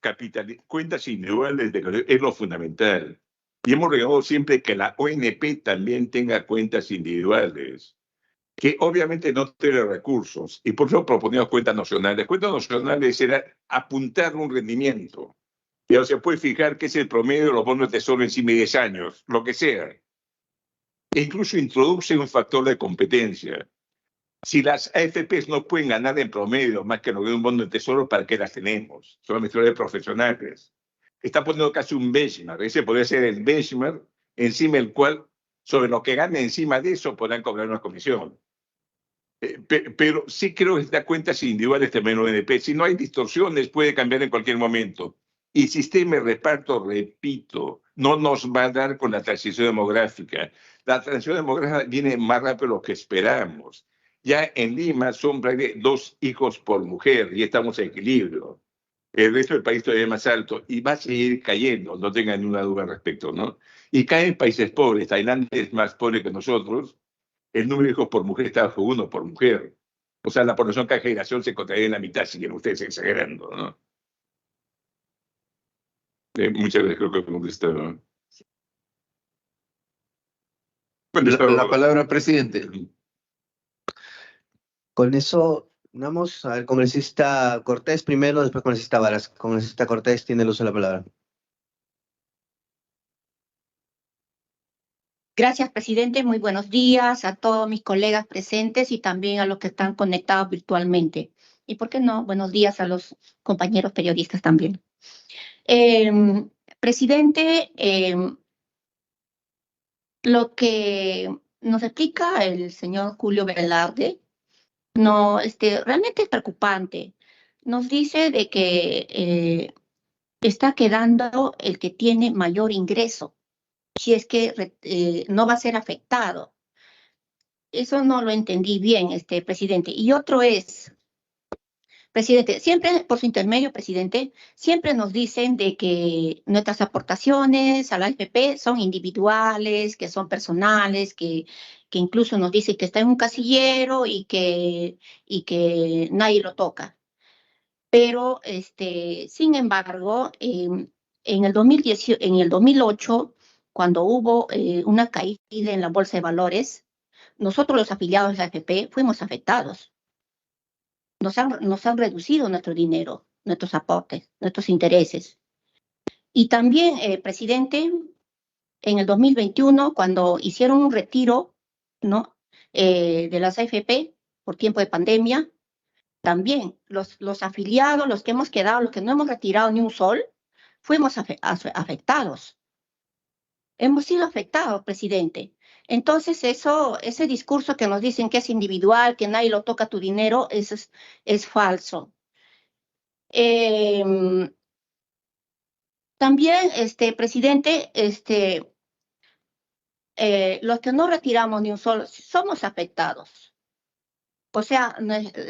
cuentas individuales es lo fundamental. Y hemos reclamado siempre que la ONP también tenga cuentas individuales, que obviamente no tiene recursos. Y por eso proponemos cuentas nacionales. Cuentas nacionales era apuntar un rendimiento. Ya se puede fijar qué es el promedio de los bonos de tesoro en sí 10 años, lo que sea. E incluso introduce un factor de competencia. Si las AFPs no pueden ganar en promedio más que lo que un bono de tesoro, ¿para qué las tenemos? Son administradores profesionales. Está poniendo casi un benchmark. Ese podría ser el benchmark encima del cual Sobre lo que gane encima de eso podrán cobrar una comisión. Pero sí creo que esta cuentas individuales también ONP. Si no hay distorsiones, puede cambiar en cualquier momento. Y sistema de reparto, repito, no nos va a dar con la transición demográfica. La transición demográfica viene más rápido de lo que esperamos. Ya en Lima son 2 hijos por mujer y estamos en equilibrio. El resto del país todavía es más alto y va a seguir cayendo, no tengan ninguna duda al respecto, ¿no? Y caen países pobres. Tailandia es más pobre que nosotros. El número de hijos por mujer está bajo 1 por mujer. O sea, la población cada generación se encontraría en la mitad, si quieren ustedes exagerando, ¿no? Muchas veces creo que he contestado. La palabra, presidente. Con eso, vamos al congresista Cortés primero, después congresista Varas. Congresista Cortés tiene el uso de la palabra. Gracias, presidente. Muy buenos días a todos mis colegas presentes y también a los que están conectados virtualmente. Y, ¿por qué no? Buenos días a los compañeros periodistas también. Presidente, lo que nos explica el señor Julio Velarde no, realmente es preocupante. Nos dice de que está quedando el que tiene mayor ingreso, si es que no va a ser afectado. Eso no lo entendí bien, presidente. Y otro es, presidente, siempre, por su intermedio, presidente, siempre nos dicen de que nuestras aportaciones a la AFP son individuales, que son personales, que incluso nos dicen que está en un casillero y que nadie lo toca. Pero, sin embargo, en el 2008, cuando hubo una caída en la bolsa de valores, nosotros los afiliados de la AFP fuimos afectados. Nos han reducido nuestro dinero, nuestros aportes, nuestros intereses. Y también, presidente, en el 2021, cuando hicieron un retiro, ¿no? De las AFP por tiempo de pandemia, también los afiliados, los que hemos quedado, los que no hemos retirado ni un sol, fuimos afectados. Hemos sido afectados, presidente. Entonces, ese discurso que nos dicen que es individual, que nadie lo toca tu dinero, eso es falso. También, presidente, los que no retiramos ni un solo, somos afectados. O sea,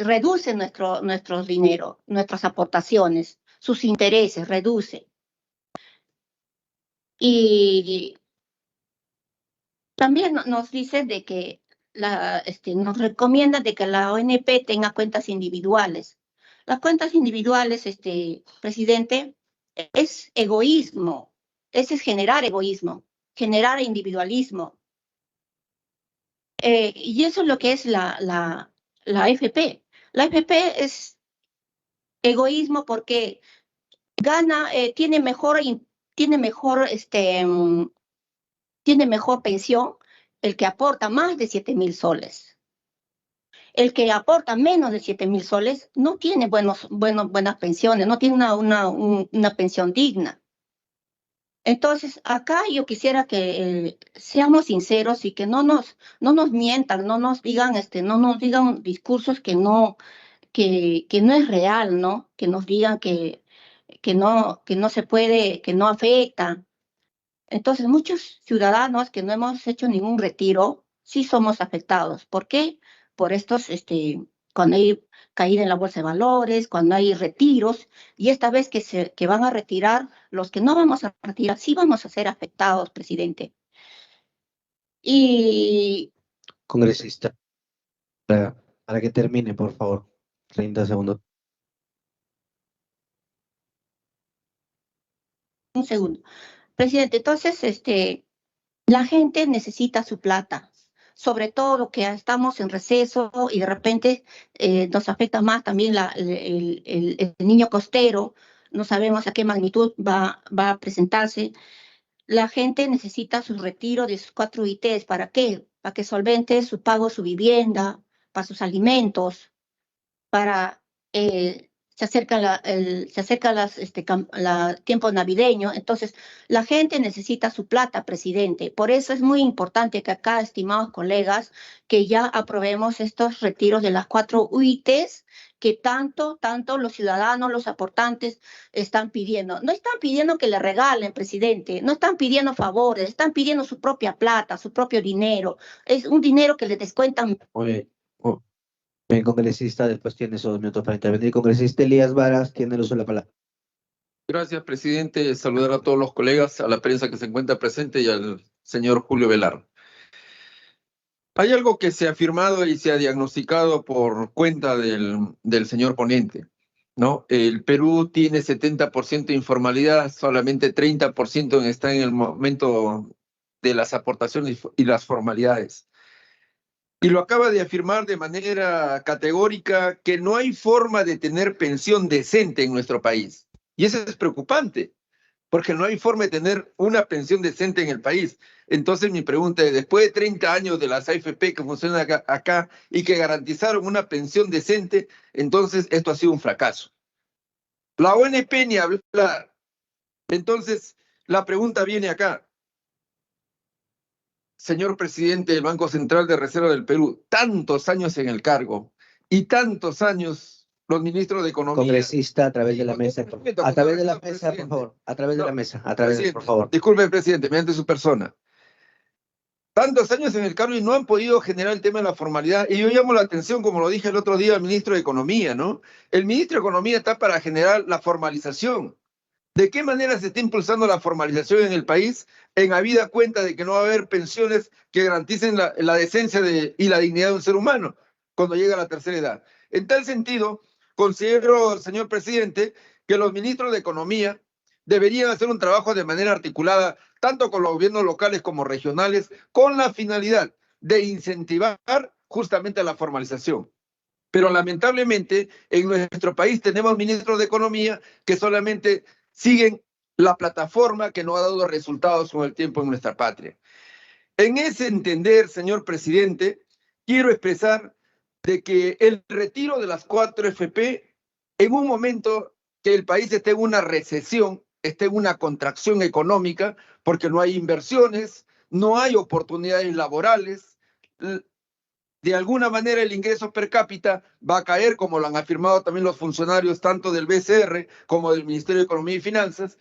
reduce nuestro dinero, nuestras aportaciones, sus intereses, reduce. Y también nos dice de que nos recomienda de que la ONP tenga cuentas individuales. Las cuentas individuales, presidente, es egoísmo. Ese es generar egoísmo, generar individualismo. Y eso es lo que es la AFP. La AFP es egoísmo porque tiene mejor pensión el que aporta más de 7,000 soles. El que aporta menos de 7,000 soles no tiene buenas pensiones, no tiene una pensión digna. Entonces, acá yo quisiera que seamos sinceros y que no nos mientan, no nos digan discursos que no es real, ¿no? Que nos digan que no se puede, que no afecta. Entonces, muchos ciudadanos que no hemos hecho ningún retiro, sí somos afectados. ¿Por qué? Por estos, cuando hay caída en la bolsa de valores, cuando hay retiros, y esta vez que van a retirar, los que no vamos a retirar, sí vamos a ser afectados, presidente. Y... Congresista, para que termine, por favor. 30 segundos. Un segundo. Presidente, entonces, la gente necesita su plata, sobre todo que estamos en receso y de repente nos afecta más también el niño costero, no sabemos a qué magnitud va a presentarse. La gente necesita su retiro de sus 4 UITs, ¿para qué? Para que solvente su pago, su vivienda, para sus alimentos, para se acerca tiempo navideño, entonces la gente necesita su plata, presidente. Por eso es muy importante que acá, estimados colegas, que ya aprobemos estos retiros de las 4 UITs que tanto los ciudadanos, los aportantes están pidiendo. No están pidiendo que le regalen, presidente, no están pidiendo favores, están pidiendo su propia plata, su propio dinero. Es un dinero que le descuentan. Muy bien. Bien, congresista, después tiene sus 2 minutos para intervenir. Congresista Elías Varas, tiene el uso de la palabra. Gracias, presidente. Saludar a todos los colegas, a la prensa que se encuentra presente y al señor Julio Velarde. Hay algo que se ha afirmado y se ha diagnosticado por cuenta del señor ponente, ¿no? El Perú tiene 70% de informalidad, solamente 30% está en el momento de las aportaciones y las formalidades. Y lo acaba de afirmar de manera categórica que no hay forma de tener pensión decente en nuestro país. Y eso es preocupante, porque no hay forma de tener una pensión decente en el país. Entonces mi pregunta es, después de 30 años de las AFP que funcionan acá y que garantizaron una pensión decente, entonces esto ha sido un fracaso. La ONP ni hablar. Entonces la pregunta viene acá. Señor presidente del Banco Central de Reserva del Perú, tantos años en el cargo y tantos años los ministros de Economía. Congresista, a través de la mesa, a través de la mesa, por favor, a través de la mesa, por favor. Disculpe, presidente, mediante su persona. Tantos años en el cargo y no han podido generar el tema de la formalidad. Y yo llamo la atención, como lo dije el otro día al ministro de Economía, ¿no? El ministro de Economía está para generar la formalización. ¿De qué manera se está impulsando la formalización en el país en habida cuenta de que no va a haber pensiones que garanticen la decencia y la dignidad de un ser humano cuando llega a la tercera edad? En tal sentido, considero, señor presidente, que los ministros de Economía deberían hacer un trabajo de manera articulada, tanto con los gobiernos locales como regionales, con la finalidad de incentivar justamente la formalización. Pero lamentablemente en nuestro país tenemos ministros de Economía que solamente siguen la plataforma que no ha dado resultados con el tiempo en nuestra patria. En ese entender, señor presidente, quiero expresar de que el retiro de las 4 FP, en un momento que el país esté en una recesión, esté en una contracción económica, porque no hay inversiones, no hay oportunidades laborales, de alguna manera el ingreso per cápita va a caer, como lo han afirmado también los funcionarios tanto del BCR como del Ministerio de Economía y Finanzas.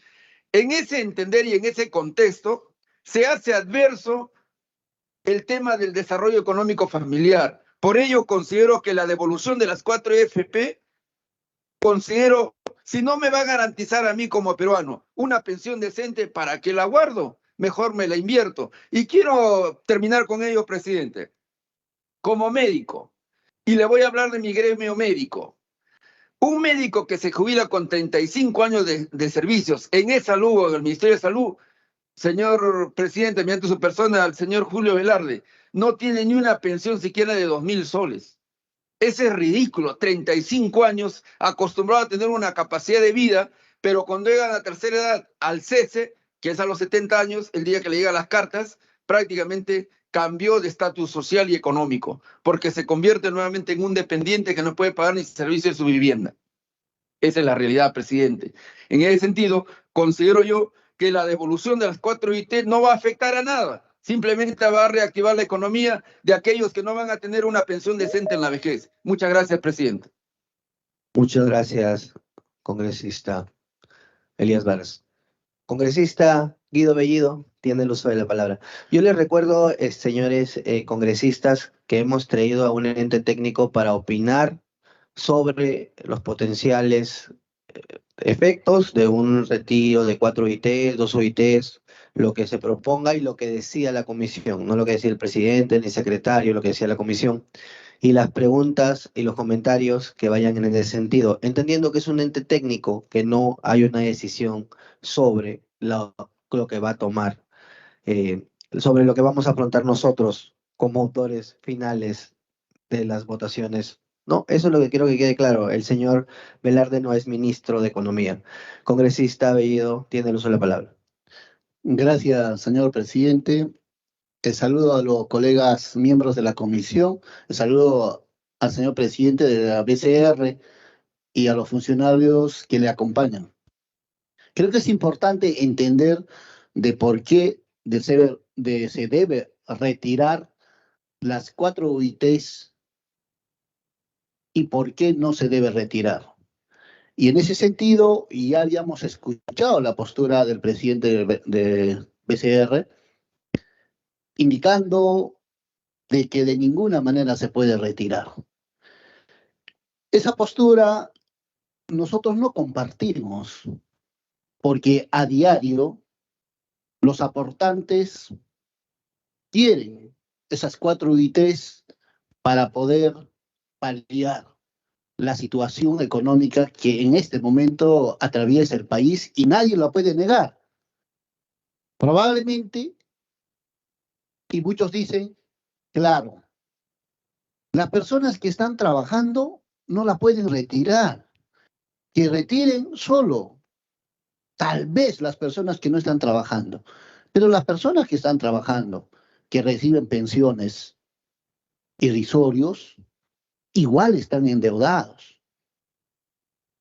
En ese entender y en ese contexto se hace adverso el tema del desarrollo económico familiar. Por ello considero que la devolución de las 4 FP, si no me va a garantizar a mí como peruano una pensión decente, ¿para qué la guardo? Mejor me la invierto. Y quiero terminar con ello, presidente. Como médico, y le voy a hablar de mi gremio médico, un médico que se jubila con 35 años de servicios en E-Salud o en el Ministerio de Salud, señor presidente, mediante su persona, al señor Julio Velarde, no tiene ni una pensión siquiera de 2.000 soles. Ese es ridículo, 35 años, acostumbrado a tener una capacidad de vida, pero cuando llega a la tercera edad, al cese, que es a los 70 años, el día que le llegan las cartas, prácticamente cambió de estatus social y económico, porque se convierte nuevamente en un dependiente que no puede pagar ni servicio de su vivienda. Esa es la realidad, presidente. En ese sentido, considero yo que la devolución de las 4 IT no va a afectar a nada, simplemente va a reactivar la economía de aquellos que no van a tener una pensión decente en la vejez. Muchas gracias, presidente. Muchas gracias, congresista Elías Varas. Congresista Guido Bellido, tiene el uso de la palabra. Yo les recuerdo, señores congresistas, que hemos traído a un ente técnico para opinar sobre los potenciales efectos de un retiro de 4 UITs, 2 UITs, lo que se proponga y lo que decía la comisión, no lo que decía el presidente ni el secretario, lo que decía la comisión. Y las preguntas y los comentarios que vayan en ese sentido, entendiendo que es un ente técnico, que no hay una decisión sobre lo que va a tomar, sobre lo que vamos a afrontar nosotros como autores finales de las votaciones. No, eso es lo que quiero que quede claro. El señor Velarde no es ministro de Economía. Congresista Bellido, tiene el uso de la palabra. Gracias, señor presidente. El saludo a los colegas miembros de la comisión. El saludo al señor presidente de la BCR y a los funcionarios que le acompañan. Creo que es importante entender de por qué se debe retirar las 4 UITs y por qué no se debe retirar. Y en ese sentido, ya habíamos escuchado la postura del presidente de BCR, indicando de que de ninguna manera se puede retirar. Esa postura nosotros no compartimos, porque a diario los aportantes quieren esas 4 UITs para poder paliar la situación económica que en este momento atraviesa el país y nadie lo puede negar. Probablemente, y muchos dicen, claro, las personas que están trabajando no la pueden retirar, que retiren solo, tal vez las personas que no están trabajando, pero las personas que están trabajando, que reciben pensiones irrisorios, igual están endeudados.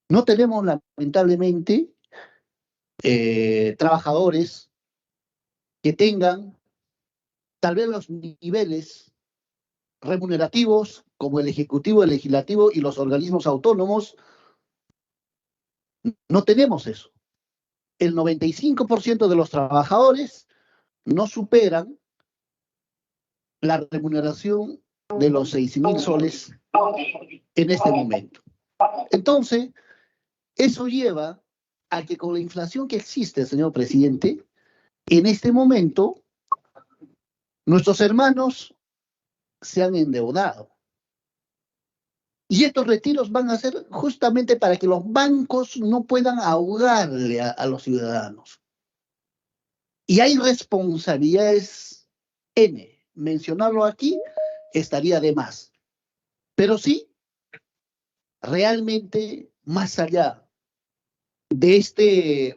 No tenemos, lamentablemente, trabajadores que tengan tal vez los niveles remunerativos como el Ejecutivo, el Legislativo y los organismos autónomos. No tenemos eso. El 95% de los trabajadores no superan la remuneración de los 6.000 soles en este momento. Entonces, eso lleva a que con la inflación que existe, señor presidente, en este momento, nuestros hermanos se han endeudado. Y estos retiros van a ser justamente para que los bancos no puedan ahogarle a los ciudadanos. Y hay responsabilidades N. Mencionarlo aquí estaría de más. Pero sí, realmente, más allá de esta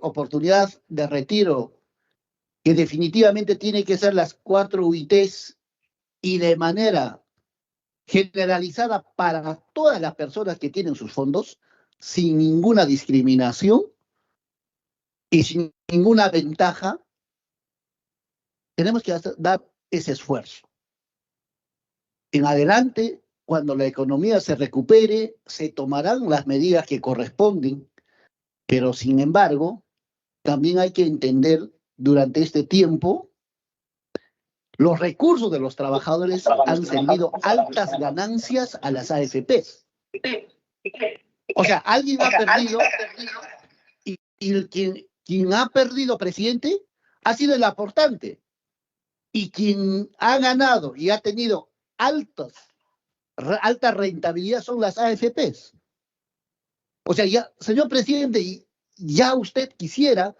oportunidad de retiro, que definitivamente tiene que ser las 4 UITs y de manera generalizada para todas las personas que tienen sus fondos, sin ninguna discriminación y sin ninguna ventaja, tenemos que dar ese esfuerzo. En adelante, cuando la economía se recupere, se tomarán las medidas que corresponden, pero sin embargo, también hay que entender durante este tiempo, los recursos de los trabajadores han servido altas ganancias a las AFPs. O sea, alguien ha perdido y quien ha perdido, presidente, ha sido el aportante. Y quien ha ganado y ha tenido alta rentabilidad son las AFPs. O sea, ya, señor presidente, ya usted quisiera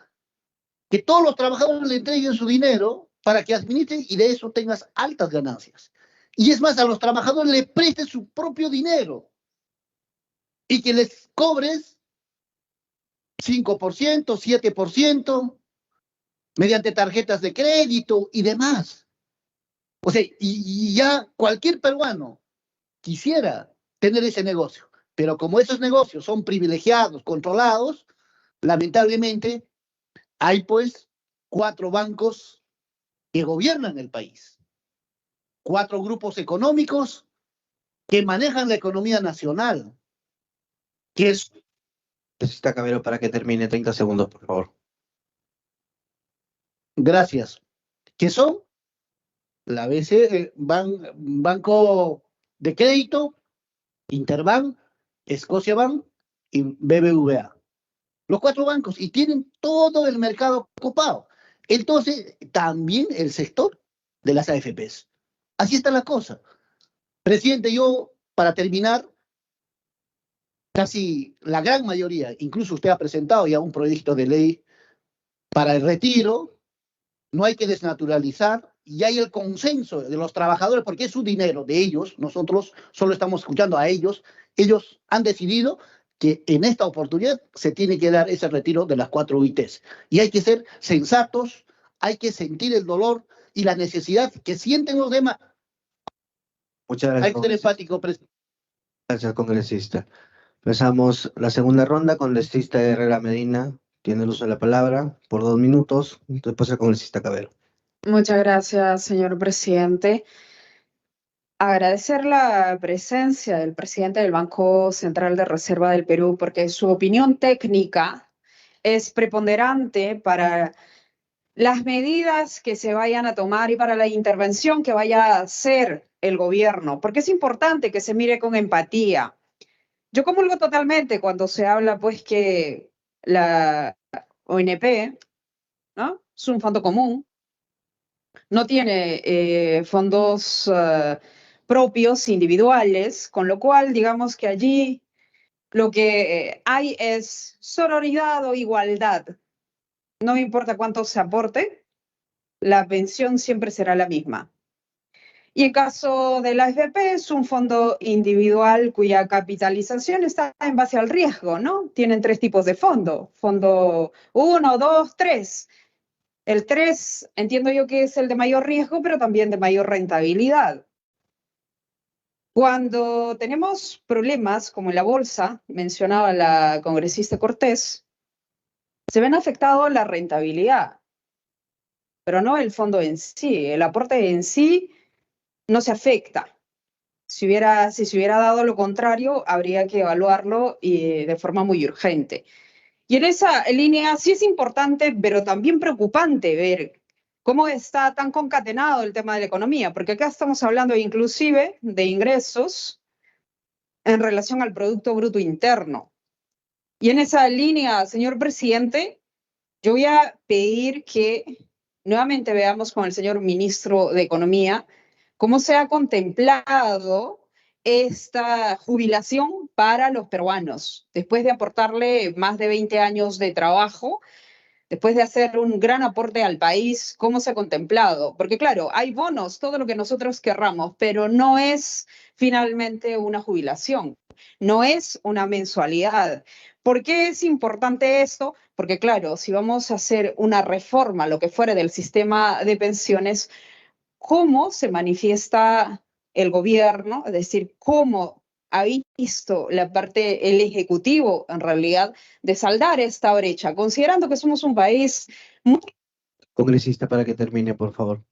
que todos los trabajadores le entreguen su dinero para que administren y de eso tengas altas ganancias. Y es más, a los trabajadores le prestes su propio dinero y que les cobres 5%, 7%, mediante tarjetas de crédito y demás. O sea, y ya cualquier peruano quisiera tener ese negocio, pero como esos negocios son privilegiados, controlados, lamentablemente hay pues 4 bancos que gobiernan el país, 4 grupos económicos que manejan la economía nacional, que es... Necesita Cabero para que termine, 30 segundos, por favor. Gracias. Que son la BCE, Banco de Crédito, Interbank, Scotiabank y BBVA. Los 4 bancos y tienen todo el mercado ocupado. Entonces, también el sector de las AFPs. Así está la cosa. Presidente, yo, para terminar, casi la gran mayoría, incluso usted ha presentado ya un proyecto de ley para el retiro, no hay que desnaturalizar, y hay el consenso de los trabajadores, porque es su dinero de ellos, nosotros solo estamos escuchando a ellos han decidido que en esta oportunidad se tiene que dar ese retiro de las 4 UITs. Y hay que ser sensatos, hay que sentir el dolor y la necesidad que sienten los demás. Muchas gracias. Hay que ser empático, presidente. Gracias, congresista. Empezamos la segunda ronda. Congresista Herrera Medina tiene el uso de la palabra por 2 minutos. Después el congresista Cabero. Muchas gracias, señor presidente. Agradecer la presencia del presidente del Banco Central de Reserva del Perú, porque su opinión técnica es preponderante para las medidas que se vayan a tomar y para la intervención que vaya a hacer el gobierno, porque es importante que se mire con empatía. Yo comulgo totalmente cuando se habla, pues, que la ONP, ¿no?, es un fondo común, no tiene fondos propios individuales, con lo cual, digamos que allí lo que hay es sororidad o igualdad. No importa cuánto se aporte, la pensión siempre será la misma. Y en caso de la AFP es un fondo individual cuya capitalización está en base al riesgo, ¿no? Tienen 3 tipos de fondo: fondo 1, 2, 3. El 3 entiendo yo que es el de mayor riesgo, pero también de mayor rentabilidad. Cuando tenemos problemas como en la bolsa, mencionaba la congresista Cortés, se ven afectados la rentabilidad, pero no el fondo en sí. El aporte en sí no se afecta. Si se hubiera dado lo contrario, habría que evaluarlo de forma muy urgente. Y en esa línea sí es importante, pero también preocupante ver cómo está tan concatenado el tema de la economía, porque acá estamos hablando inclusive de ingresos en relación al Producto Bruto Interno. Y en esa línea, señor presidente, yo voy a pedir que nuevamente veamos con el señor ministro de Economía cómo se ha contemplado esta jubilación para los peruanos, después de aportarle más de 20 años de trabajo, después de hacer un gran aporte al país. ¿Cómo se ha contemplado? Porque claro, hay bonos, todo lo que nosotros querramos, pero no es finalmente una jubilación, no es una mensualidad. ¿Por qué es importante esto? Porque claro, si vamos a hacer una reforma, lo que fuere del sistema de pensiones, ¿cómo se manifiesta el gobierno? Es decir, ¿cómo ha visto la parte, el Ejecutivo, en realidad, de saldar esta brecha, considerando que somos un país muy... Congresista, para que termine, por favor.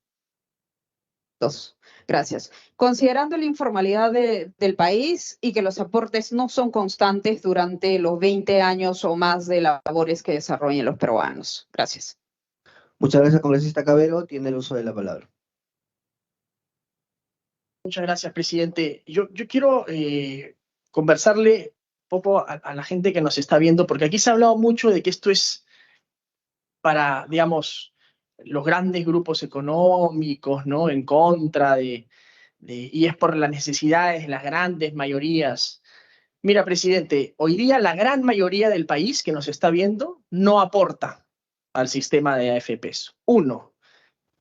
Gracias. Considerando la informalidad del país y que los aportes no son constantes durante los 20 años o más de labores que desarrollan los peruanos. Gracias. Muchas gracias, congresista Cabero. Tiene el uso de la palabra. Muchas gracias, presidente. Yo quiero conversarle un poco a la gente que nos está viendo, porque aquí se ha hablado mucho de que esto es para, digamos, los grandes grupos económicos, ¿no?, en contra y es por las necesidades de las grandes mayorías. Mira, presidente, hoy día la gran mayoría del país que nos está viendo no aporta al sistema de AFPs. 1.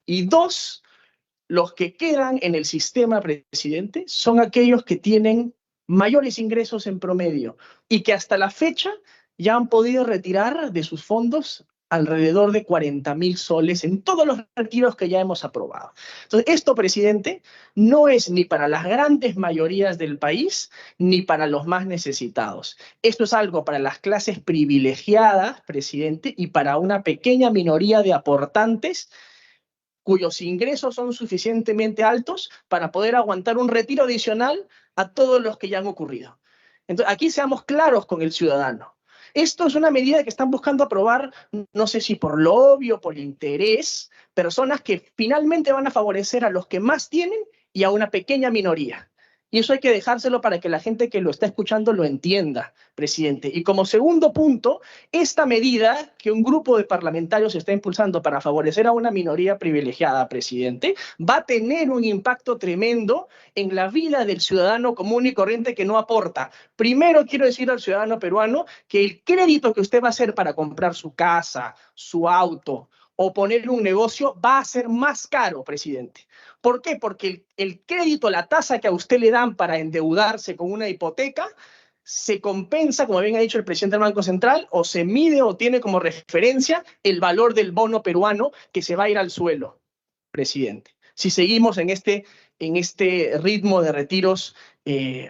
Y 2, los que quedan en el sistema, presidente, son aquellos que tienen mayores ingresos en promedio y que hasta la fecha ya han podido retirar de sus fondos alrededor de 40.000 soles en todos los retiros que ya hemos aprobado. Entonces, esto, presidente, no es ni para las grandes mayorías del país ni para los más necesitados. Esto es algo para las clases privilegiadas, presidente, y para una pequeña minoría de aportantes cuyos ingresos son suficientemente altos para poder aguantar un retiro adicional a todos los que ya han ocurrido. Entonces, aquí seamos claros con el ciudadano. Esto es una medida que están buscando aprobar, no sé si por lobby o por interés, personas que finalmente van a favorecer a los que más tienen y a una pequeña minoría. Y eso hay que dejárselo para que la gente que lo está escuchando lo entienda, presidente. Y como segundo punto, esta medida que un grupo de parlamentarios está impulsando para favorecer a una minoría privilegiada, presidente, va a tener un impacto tremendo en la vida del ciudadano común y corriente que no aporta. Primero quiero decir al ciudadano peruano que el crédito que usted va a hacer para comprar su casa, su auto o poner un negocio va a ser más caro, presidente. ¿Por qué? Porque el crédito, la tasa que a usted le dan para endeudarse con una hipoteca, se compensa, como bien ha dicho el presidente del Banco Central, o se mide o tiene como referencia el valor del bono peruano que se va a ir al suelo, presidente. Si seguimos en este ritmo de retiros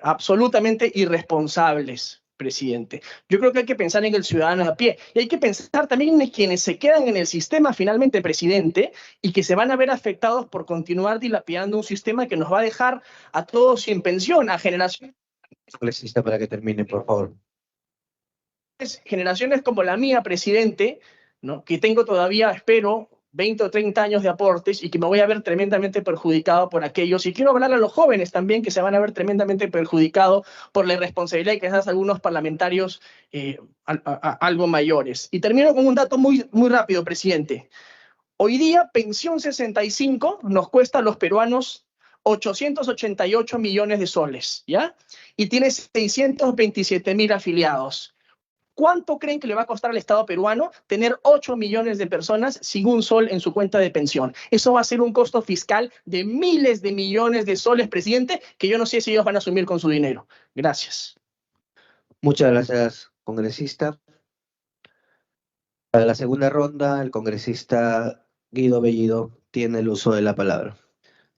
absolutamente irresponsables, presidente. Yo creo que hay que pensar en el ciudadano a pie y hay que pensar también en quienes se quedan en el sistema finalmente, presidente, y que se van a ver afectados por continuar dilapidando un sistema que nos va a dejar a todos sin pensión, a generaciones. Congresista, para que termine, por favor. Generaciones como la mía, presidente, ¿no? Que tengo todavía, espero, 20 o 30 años de aportes y que me voy a ver tremendamente perjudicado por aquellos. Y quiero hablar a los jóvenes también que se van a ver tremendamente perjudicados por la irresponsabilidad que quizás algunos parlamentarios algo mayores. Y termino con un dato muy rápido, presidente. Hoy día, pensión 65 nos cuesta a los peruanos 888 millones de soles, ¿ya? Y tiene 627.000 afiliados. ¿Cuánto creen que le va a costar al Estado peruano tener 8 millones de personas sin un sol en su cuenta de pensión? Eso va a ser un costo fiscal de miles de millones de soles, presidente, que yo no sé si ellos van a asumir con su dinero. Gracias. Muchas gracias, congresista. Para la segunda ronda, el congresista Guido Bellido tiene el uso de la palabra.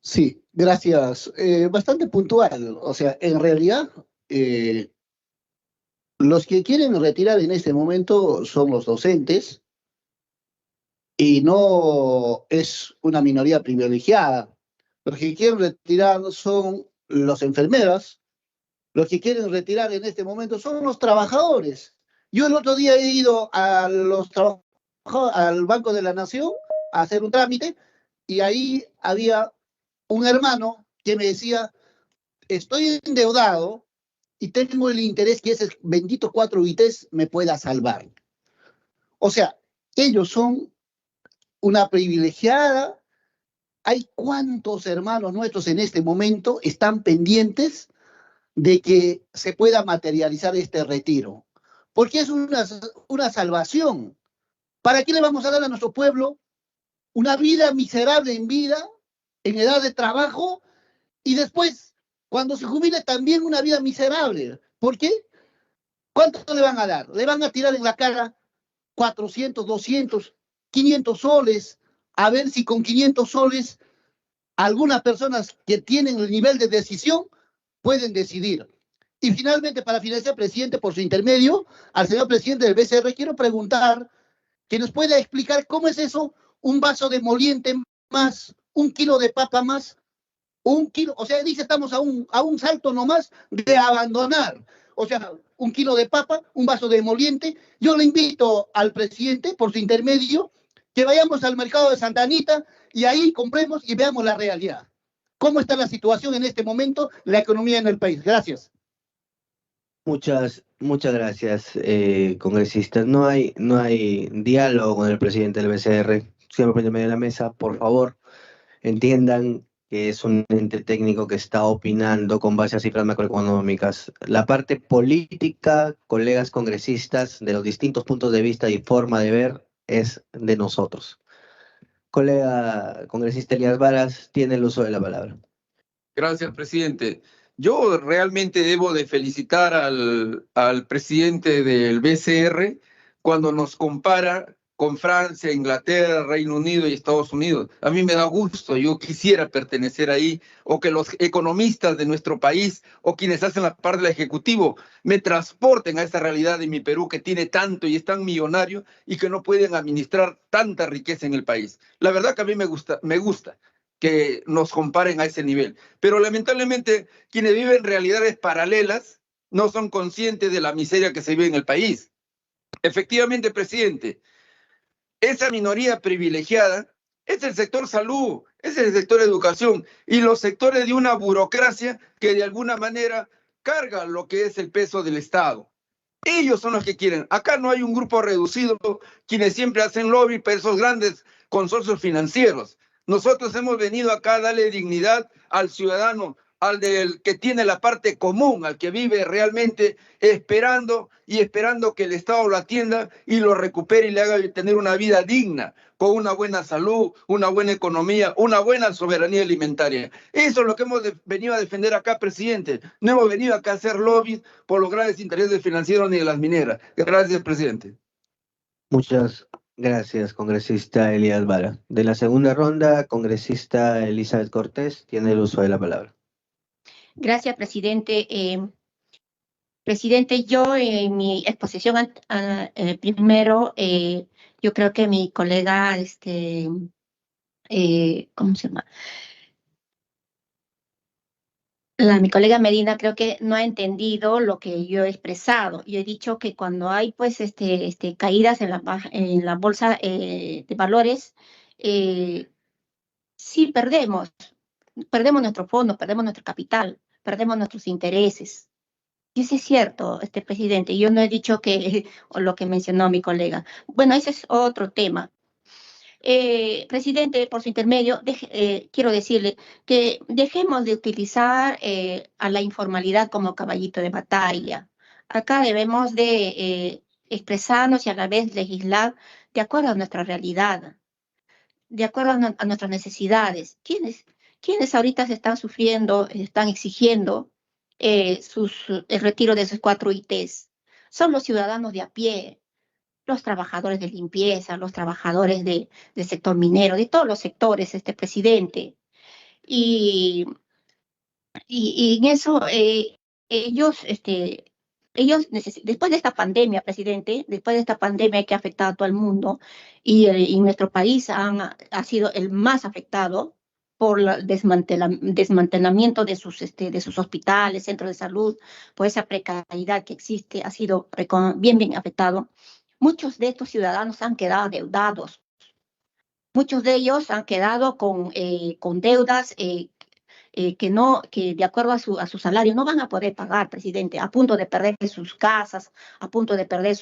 Sí, gracias. Bastante puntual. O sea, en realidad, los que quieren retirar en este momento son los docentes y no es una minoría privilegiada. Los que quieren retirar son los enfermeras. Los que quieren retirar en este momento son los trabajadores. Yo el otro día he ido al Banco de la Nación a hacer un trámite y ahí había un hermano que me decía, estoy endeudado y tengo el interés que ese bendito 4 UITs me pueda salvar. O sea, ellos son una privilegiada. Hay cuántos hermanos nuestros en este momento están pendientes de que se pueda materializar este retiro. Porque es una salvación. ¿Para qué le vamos a dar a nuestro pueblo una vida miserable en vida, en edad de trabajo, y después, cuando se jubile, también una vida miserable? ¿Por qué? ¿Cuánto le van a dar? Le van a tirar en la cara 400, 200, 500 soles, a ver si con 500 soles algunas personas que tienen el nivel de decisión pueden decidir. Y finalmente, para finalizar, presidente, por su intermedio, al señor presidente del BCR, quiero preguntar que nos pueda explicar cómo es eso, un vaso de moliente más, 1 kilo de papa más, 1 kilo, o sea, dice, estamos a un salto nomás de abandonar. O sea, 1 kilo de papa, un vaso de moliente. Yo le invito al presidente, por su intermedio, que vayamos al mercado de Santa Anita y ahí compremos y veamos la realidad. ¿Cómo está la situación en este momento, la economía en el país? Gracias. Muchas gracias, congresistas. No hay diálogo con el presidente del BCR. Siempre en medio de la mesa, por favor, entiendan que es un ente técnico que está opinando con base a cifras macroeconómicas. La parte política, colegas congresistas, de los distintos puntos de vista y forma de ver, es de nosotros. Colega congresista Elías Varas, tiene el uso de la palabra. Gracias, presidente. Yo realmente debo de felicitar al presidente del BCR cuando nos compara con Francia, Inglaterra, Reino Unido y Estados Unidos. A mí me da gusto, yo quisiera pertenecer ahí, o que los economistas de nuestro país o quienes hacen la parte del Ejecutivo me transporten a esa realidad de mi Perú que tiene tanto y es tan millonario y que no pueden administrar tanta riqueza en el país. La verdad que a mí me gusta que nos comparen a ese nivel. Pero lamentablemente quienes viven realidades paralelas no son conscientes de la miseria que se vive en el país. Efectivamente, presidente, esa minoría privilegiada es el sector salud, es el sector educación y los sectores de una burocracia que de alguna manera carga lo que es el peso del Estado. Ellos son los que quieren. Acá no hay un grupo reducido quienes siempre hacen lobby para esos grandes consorcios financieros. Nosotros hemos venido acá a darle dignidad al ciudadano, al del que tiene la parte común, al que vive realmente esperando que el Estado lo atienda y lo recupere y le haga tener una vida digna, con una buena salud, una buena economía, una buena soberanía alimentaria. Eso es lo que hemos venido a defender acá, presidente. No hemos venido acá a hacer lobbies por los grandes intereses financieros ni de las mineras. Gracias, presidente. Muchas gracias, congresista Elías Vara. De la segunda ronda, congresista Elizabeth Cortés, tiene el uso de la palabra. Gracias, presidente. Presidente, yo en mi exposición primero, yo creo que mi colega, ¿cómo se llama? Mi colega Medina creo que no ha entendido lo que yo he expresado. Yo he dicho que cuando hay pues caídas en la bolsa de valores, sí perdemos nuestros fondos, perdemos nuestro capital, perdemos nuestros intereses. Y eso es cierto, presidente. Yo no he dicho que o lo que mencionó mi colega. Bueno, ese es otro tema. Presidente, por su intermedio, quiero decirle que dejemos de utilizar a la informalidad como caballito de batalla. Acá debemos de expresarnos y a la vez legislar de acuerdo a nuestra realidad, de acuerdo a nuestras necesidades. ¿Quiénes ahorita se están sufriendo, están exigiendo el retiro de sus 4 ITs? Son los ciudadanos de a pie, los trabajadores de limpieza, los trabajadores del sector minero, de todos los sectores, presidente. Y en eso ellos después de esta pandemia, presidente, después de esta pandemia que ha afectado a todo el mundo y nuestro país ha sido el más afectado por el desmantelamiento de sus hospitales, centros de salud, por esa precariedad que existe, ha sido bien afectado. Muchos de estos ciudadanos han quedado endeudados. Muchos de ellos han quedado con deudas que de acuerdo a su salario no van a poder pagar, presidente, a punto de perder sus casas, a punto de perder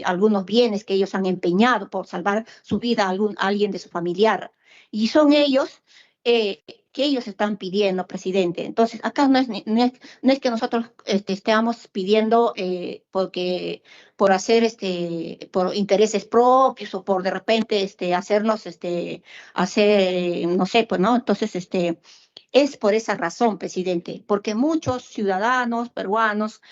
algunos bienes que ellos han empeñado por salvar su vida a alguien de su familiar. Y son ellos que ellos están pidiendo, presidente. Entonces, acá no es que nosotros estemos pidiendo por hacer por intereses propios o por de repente hacernos hacer no sé, pues no, entonces es por esa razón, presidente, porque muchos ciudadanos peruanos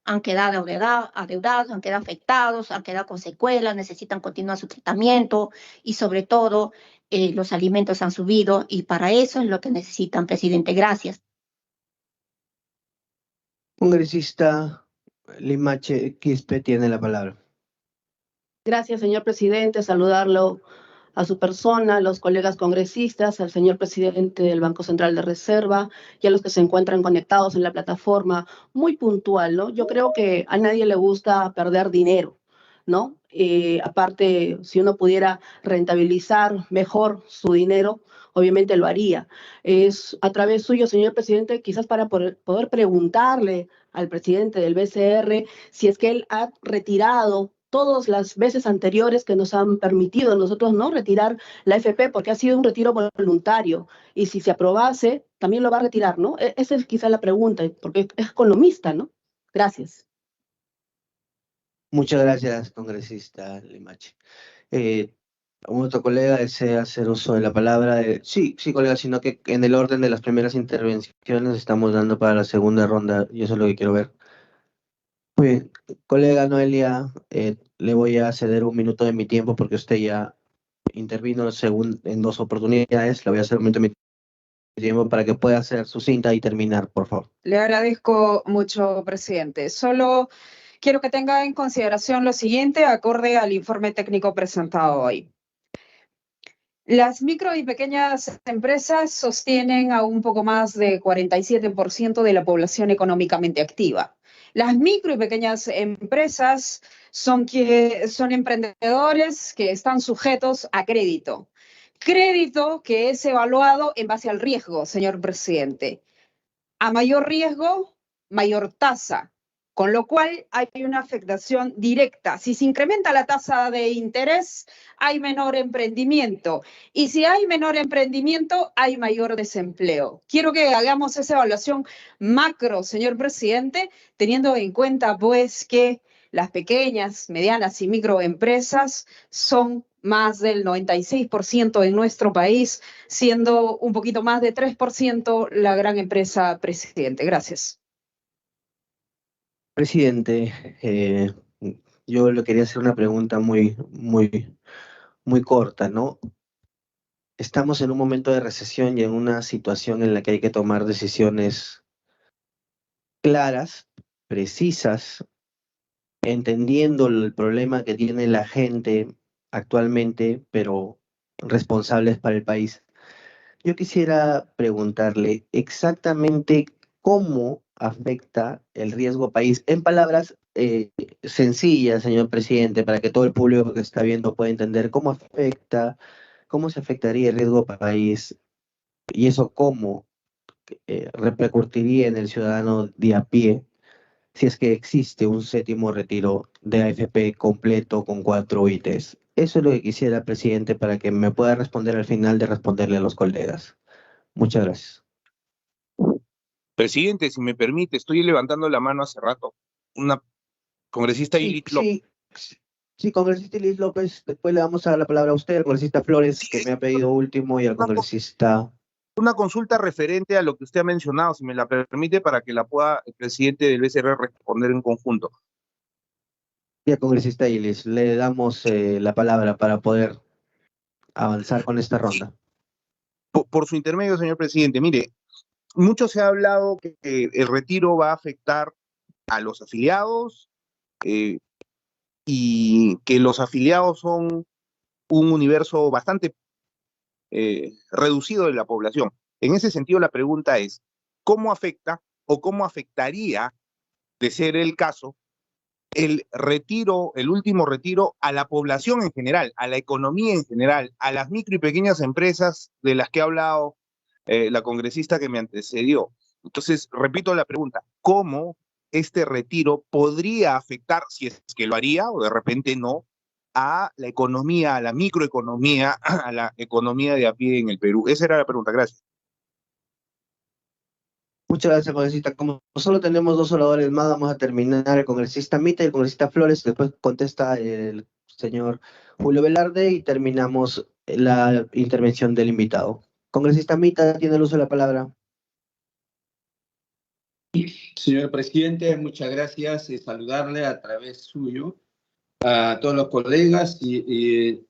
han quedado adeudados, han quedado afectados, han quedado con secuelas, necesitan continuar su tratamiento y sobre todo los alimentos han subido y para eso es lo que necesitan, presidente. Gracias. Congresista Limache Quispe tiene la palabra. Gracias, señor presidente. Saludarlo a su persona, a los colegas congresistas, al señor presidente del Banco Central de Reserva y a los que se encuentran conectados en la plataforma. Muy puntual, ¿no? Yo creo que a nadie le gusta perder dinero, ¿no? Aparte, si uno pudiera rentabilizar mejor su dinero, obviamente lo haría. Es a través suyo, señor presidente, quizás para poder preguntarle al presidente del BCR si es que él ha retirado todas las veces anteriores que nos han permitido nosotros no retirar la AFP, porque ha sido un retiro voluntario, y si se aprobase, también lo va a retirar, ¿no? Esa es quizá la pregunta, porque es economista, ¿no? Gracias. Muchas gracias, congresista Limache. ¿Un otro colega desea hacer uso de la palabra? Sí, colega, sino que en el orden de las primeras intervenciones estamos dando para la segunda ronda, y eso es lo que quiero ver. Muy bien, colega Noelia, le voy a ceder 1 minuto de mi tiempo porque usted ya intervino en 2 oportunidades. Le voy a hacer 1 minuto de mi tiempo para que pueda hacer su cinta y terminar, por favor. Le agradezco mucho, presidente. Solo quiero que tenga en consideración lo siguiente, acorde al informe técnico presentado hoy. Las micro y pequeñas empresas sostienen a un poco más de 47% de la población económicamente activa. Las micro y pequeñas empresas son emprendedores que están sujetos a crédito. Crédito que es evaluado en base al riesgo, señor presidente. A mayor riesgo, mayor tasa, con lo cual hay una afectación directa. Si se incrementa la tasa de interés, hay menor emprendimiento. Y si hay menor emprendimiento, hay mayor desempleo. Quiero que hagamos esa evaluación macro, señor presidente, teniendo en cuenta, pues, que las pequeñas, medianas y microempresas son más del 96% en nuestro país, siendo un poquito más de 3% la gran empresa, presidente. Gracias. Presidente, yo le quería hacer una pregunta muy corta, ¿no? Estamos en un momento de recesión y en una situación en la que hay que tomar decisiones claras, precisas, entendiendo el problema que tiene la gente actualmente, pero responsables para el país. Yo quisiera preguntarle exactamente cómo afecta el riesgo país, en palabras sencillas, señor presidente, para que todo el público que está viendo pueda entender cómo afecta, cómo se afectaría el riesgo país y eso cómo repercutiría en el ciudadano de a pie si es que existe un séptimo retiro de AFP completo con 4 ITs. Eso es lo que quisiera, presidente, para que me pueda responder al final de responderle a los colegas. Muchas gracias. Presidente, si me permite, estoy levantando la mano hace rato. Una congresista Ilit López. Sí, congresista Ilit López, después le vamos a dar la palabra a usted, al congresista Flores, que me ha pedido último, y al congresista... Una consulta referente a lo que usted ha mencionado, si me la permite, para que la pueda el presidente del BCR responder en conjunto. Sí, congresista Ilit, le damos la palabra para poder avanzar con esta ronda. Por su intermedio, señor presidente, mire, mucho se ha hablado que el retiro va a afectar a los afiliados y que los afiliados son un universo bastante reducido de la población. En ese sentido, la pregunta es, ¿cómo afecta o cómo afectaría, de ser el caso, el retiro, el último retiro a la población en general, a la economía en general, a las micro y pequeñas empresas de las que ha hablado la congresista que me antecedió? Entonces, repito la pregunta, ¿cómo este retiro podría afectar, si es que lo haría o de repente no, a la economía, a la microeconomía, a la economía de a pie en el Perú? Esa era la pregunta, gracias. Muchas gracias, congresista. Como solo tenemos 2 oradores más, vamos a terminar el congresista Mita y el congresista Flores, después contesta el señor Julio Velarde y terminamos la intervención del invitado. Congresista Mita, tiene el uso de la palabra. Señor presidente, muchas gracias y saludarle a través suyo a todos los colegas y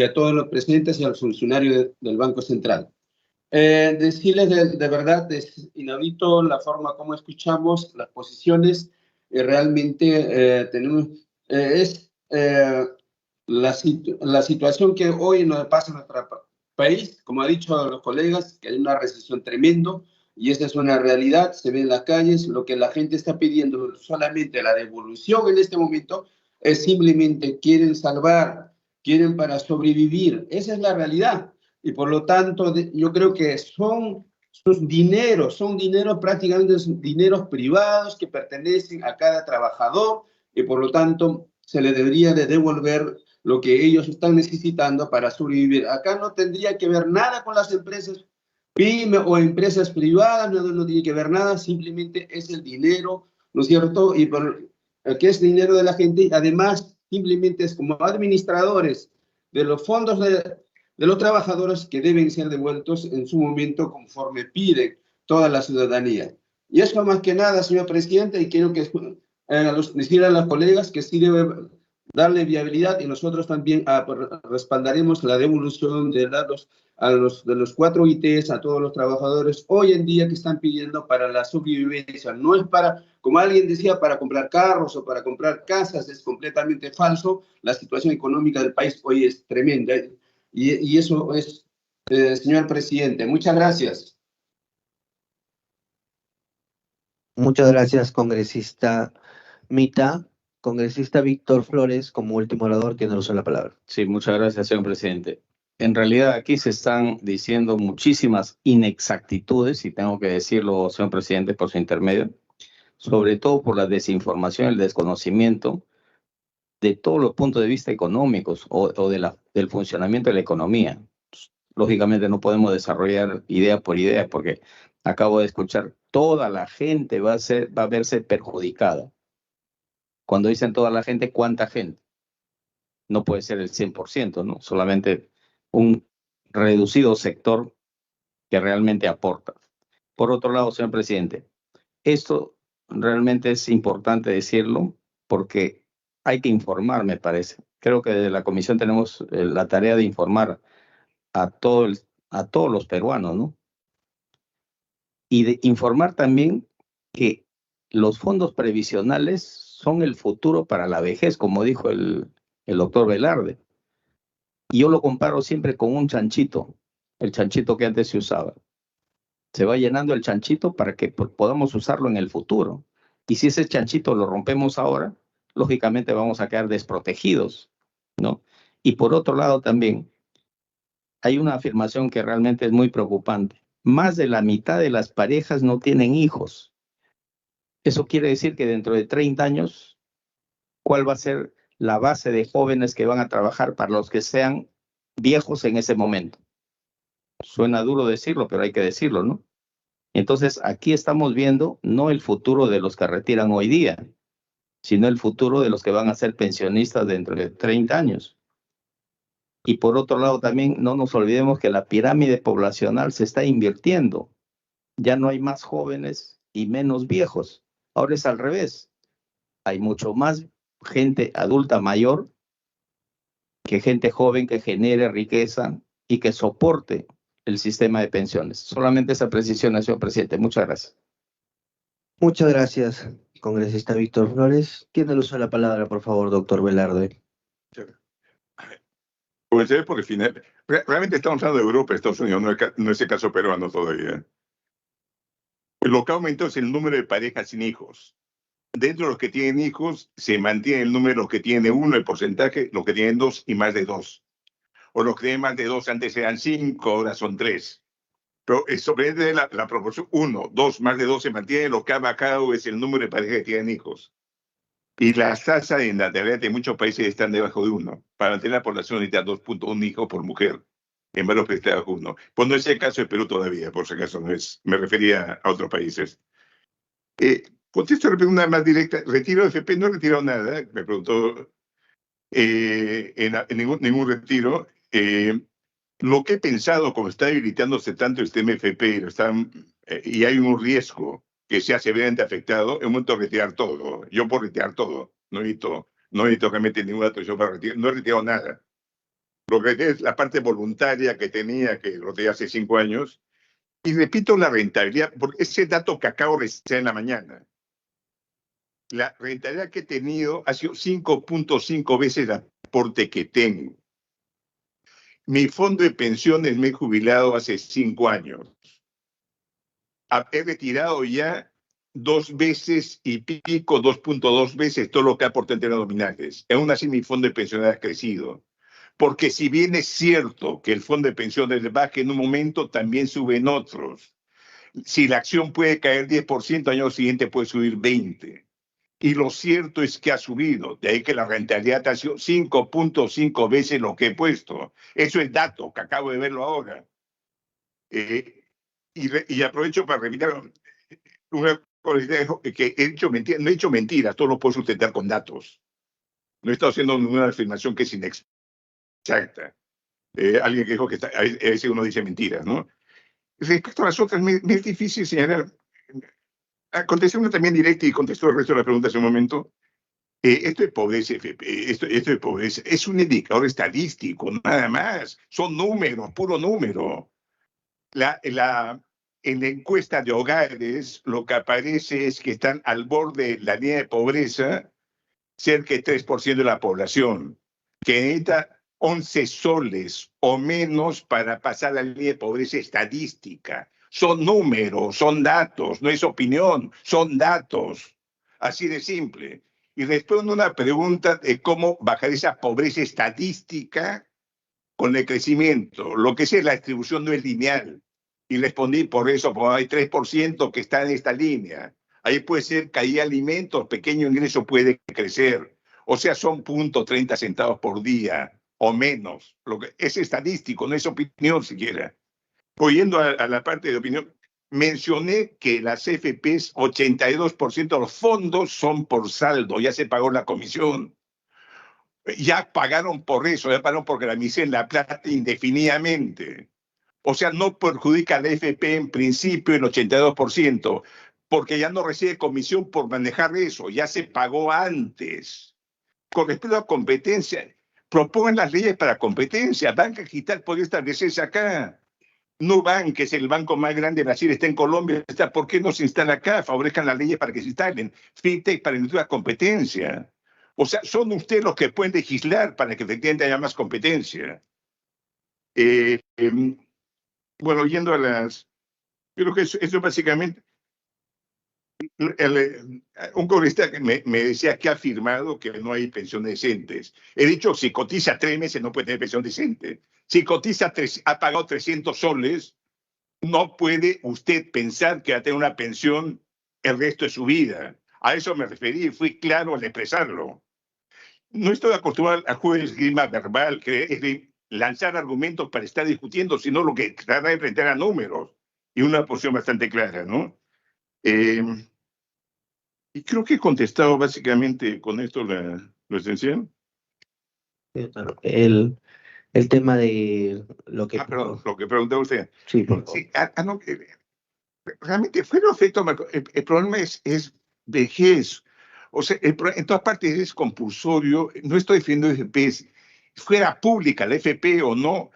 a todos los presidentes y a los funcionarios del Banco Central. Decirles de verdad, es inaudito la forma como escuchamos las posiciones. Realmente tenemos, la situación que hoy nos pasa en nuestro país, como ha dicho los colegas, que hay una recesión tremenda y esa es una realidad, se ve en las calles. Lo que la gente está pidiendo, solamente la devolución en este momento, es simplemente quieren salvar, quieren para sobrevivir. Esa es la realidad. Y por lo tanto, yo creo que son dineros prácticamente son dineros privados que pertenecen a cada trabajador y por lo tanto se le debería de devolver lo que ellos están necesitando para sobrevivir. Acá no tendría que ver nada con las empresas pyme o empresas privadas, no tiene que ver nada, simplemente es el dinero, ¿no es cierto? Y que es dinero de la gente, además simplemente es como administradores de los fondos de los trabajadores que deben ser devueltos en su momento conforme pide toda la ciudadanía. Y eso más que nada, señor presidente, y quiero que decir a los colegas que sí debe darle viabilidad y nosotros también respaldaremos la devolución de datos de los 4 ITs a todos los trabajadores hoy en día que están pidiendo para la sobrevivencia. No es para, como alguien decía, para comprar carros o para comprar casas, es completamente falso. La situación económica del país hoy es tremenda. Y eso es, señor presidente. Muchas gracias. Muchas gracias, congresista Mita. Congresista Víctor Flores, como último orador, tiene el uso de la palabra. Sí, muchas gracias, señor presidente. En realidad aquí se están diciendo muchísimas inexactitudes, y tengo que decirlo, señor presidente, por su intermedio, sobre todo por la desinformación, el desconocimiento de todos los puntos de vista económicos o del funcionamiento de la economía. Lógicamente no podemos desarrollar idea por idea porque acabo de escuchar, toda la gente va a verse perjudicada. Cuando dicen toda la gente, ¿cuánta gente? No puede ser el 100%, ¿no? Solamente un reducido sector que realmente aporta. Por otro lado, señor presidente, esto realmente es importante decirlo porque hay que informar, me parece. Creo que desde la comisión tenemos la tarea de informar a todos los peruanos, ¿no? Y de informar también que los fondos previsionales son el futuro para la vejez, como dijo el doctor Velarde. Y yo lo comparo siempre con un chanchito, el chanchito que antes se usaba. Se va llenando el chanchito para que podamos usarlo en el futuro. Y si ese chanchito lo rompemos ahora, lógicamente vamos a quedar desprotegidos, ¿no? Y por otro lado también, hay una afirmación que realmente es muy preocupante. Más de la mitad de las parejas no tienen hijos. Eso quiere decir que dentro de 30 años, ¿cuál va a ser la base de jóvenes que van a trabajar para los que sean viejos en ese momento? Suena duro decirlo, pero hay que decirlo, ¿no? Entonces, aquí estamos viendo no el futuro de los que retiran hoy día, sino el futuro de los que van a ser pensionistas dentro de 30 años. Y por otro lado también no nos olvidemos que la pirámide poblacional se está invirtiendo. Ya no hay más jóvenes y menos viejos. Ahora es al revés. Hay mucho más gente adulta mayor que gente joven que genere riqueza y que soporte el sistema de pensiones. Solamente esa precisión, señor presidente. Muchas gracias. Muchas gracias, congresista Víctor Flores. Tiene el uso de la palabra, por favor, doctor Velarde. Pues porque realmente estamos hablando de Europa, Estados Unidos, no es el caso peruano todavía. Lo que aumentó es el número de parejas sin hijos. Dentro de los que tienen hijos, se mantiene el número de los que tienen uno, el porcentaje, los que tienen dos y más de dos. O los que tienen más de dos, antes eran 5, ahora son 3. Pero sobre la proporción 1, 2, más de 2 se mantiene, lo que ha bajado es el número de parejas que tienen hijos. Y las tasas de natalidad de muchos países están debajo de 1. Para mantener la población necesita 2.1 hijos por mujer. En varios países está debajo de 1. Pues no es el caso de Perú todavía, por si acaso no es. Me refería a otros países. Contesto la pregunta más directa. ¿Retiro de FP? No he retirado nada. Me preguntó en ningún retiro. Lo que he pensado, como está debilitándose tanto el sistema FP y hay un riesgo que sea severamente afectado, es un momento de retirar todo. Yo puedo retirar todo. No necesito realmente ninguna atención para retirar. No he retirado nada. Lo que es la parte voluntaria que tenía, que lo tenía hace 5 años. Y repito la rentabilidad, porque ese dato que acabo de decir en la mañana. La rentabilidad que he tenido ha sido 5.5 veces el aporte que tengo. Mi fondo de pensiones me he jubilado hace 5 años. He retirado ya 2 veces y pico, 2.2 veces todo lo que aporté en términos nominales. Aún así mi fondo de pensiones ha crecido. Porque si bien es cierto que el fondo de pensiones baje en un momento, también sube en otros. Si la acción puede caer 10%, al año siguiente puede subir 20%. Y lo cierto es que ha subido. De ahí que la rentabilidad ha sido 5.5 veces lo que he puesto. Eso es dato, que acabo de verlo ahora. Y aprovecho para repetir una cosa que he hecho mentiras. No he hecho mentiras, todo lo puedo sustentar con datos. No he estado haciendo ninguna afirmación que es inexacta. Alguien que dijo que a veces uno dice mentiras, ¿no? Respecto a las otras, me es difícil señalar. Contesté una también directa y contestó el resto de las preguntas en un momento. Esto es pobreza, esto es pobreza. Es un indicador estadístico, nada más. Son números, puro número. En la encuesta de hogares, lo que aparece es que están al borde de la línea de pobreza cerca de 3% de la población, que necesita 11 soles o menos para pasar a la línea de pobreza estadística. Son números, son datos, no es opinión, son datos. Así de simple. Y respondo una pregunta de cómo bajar esa pobreza estadística con el crecimiento. Lo que sé es la distribución no es lineal. Y respondí por eso, porque hay 3% que está en esta línea. Ahí puede ser que hay alimentos, pequeño ingreso puede crecer. O sea, son 0.30 centavos por día o menos. Es estadístico, no es opinión siquiera. Oyendo a la parte de opinión, mencioné que las CFPs, 82% de los fondos son por saldo, ya se pagó la comisión. Ya pagaron por eso, ya pagaron porque la misen la plata indefinidamente. O sea, no perjudica a la FP en principio el 82%, porque ya no recibe comisión por manejar eso, ya se pagó antes. Con respecto a competencia, propongan las leyes para competencia, Banca Digital puede establecerse acá. Nubank, que es el banco más grande de Brasil, está en Colombia. ¿Por qué no se instala acá? Favorezcan las leyes para que se instalen. Fintech para la competencia. O sea, son ustedes los que pueden legislar para que efectivamente haya más competencia. Bueno, yendo a las... Yo creo que eso básicamente... un congresista que me decía que ha afirmado que no hay pensiones decentes. He dicho, si cotiza 3 meses no puede tener pensión decente. Si cotiza ha pagado 300 soles, no puede usted pensar que va a tener una pensión el resto de su vida. A eso me referí y fui claro al expresarlo. No estoy acostumbrado al juego de esgrima verbal, que es de lanzar argumentos para estar discutiendo, sino lo que trata de enfrentar a números y una posición bastante clara, ¿no? Y creo que he contestado básicamente con esto lo esencial. Sí, claro. El tema de lo que... perdón, lo que preguntaba usted. Sí, por favor. Sí, no, realmente fue el efecto, el problema es vejez. O sea, en todas partes es compulsorio. No estoy defendiendo FP, fuera pública la FP o no.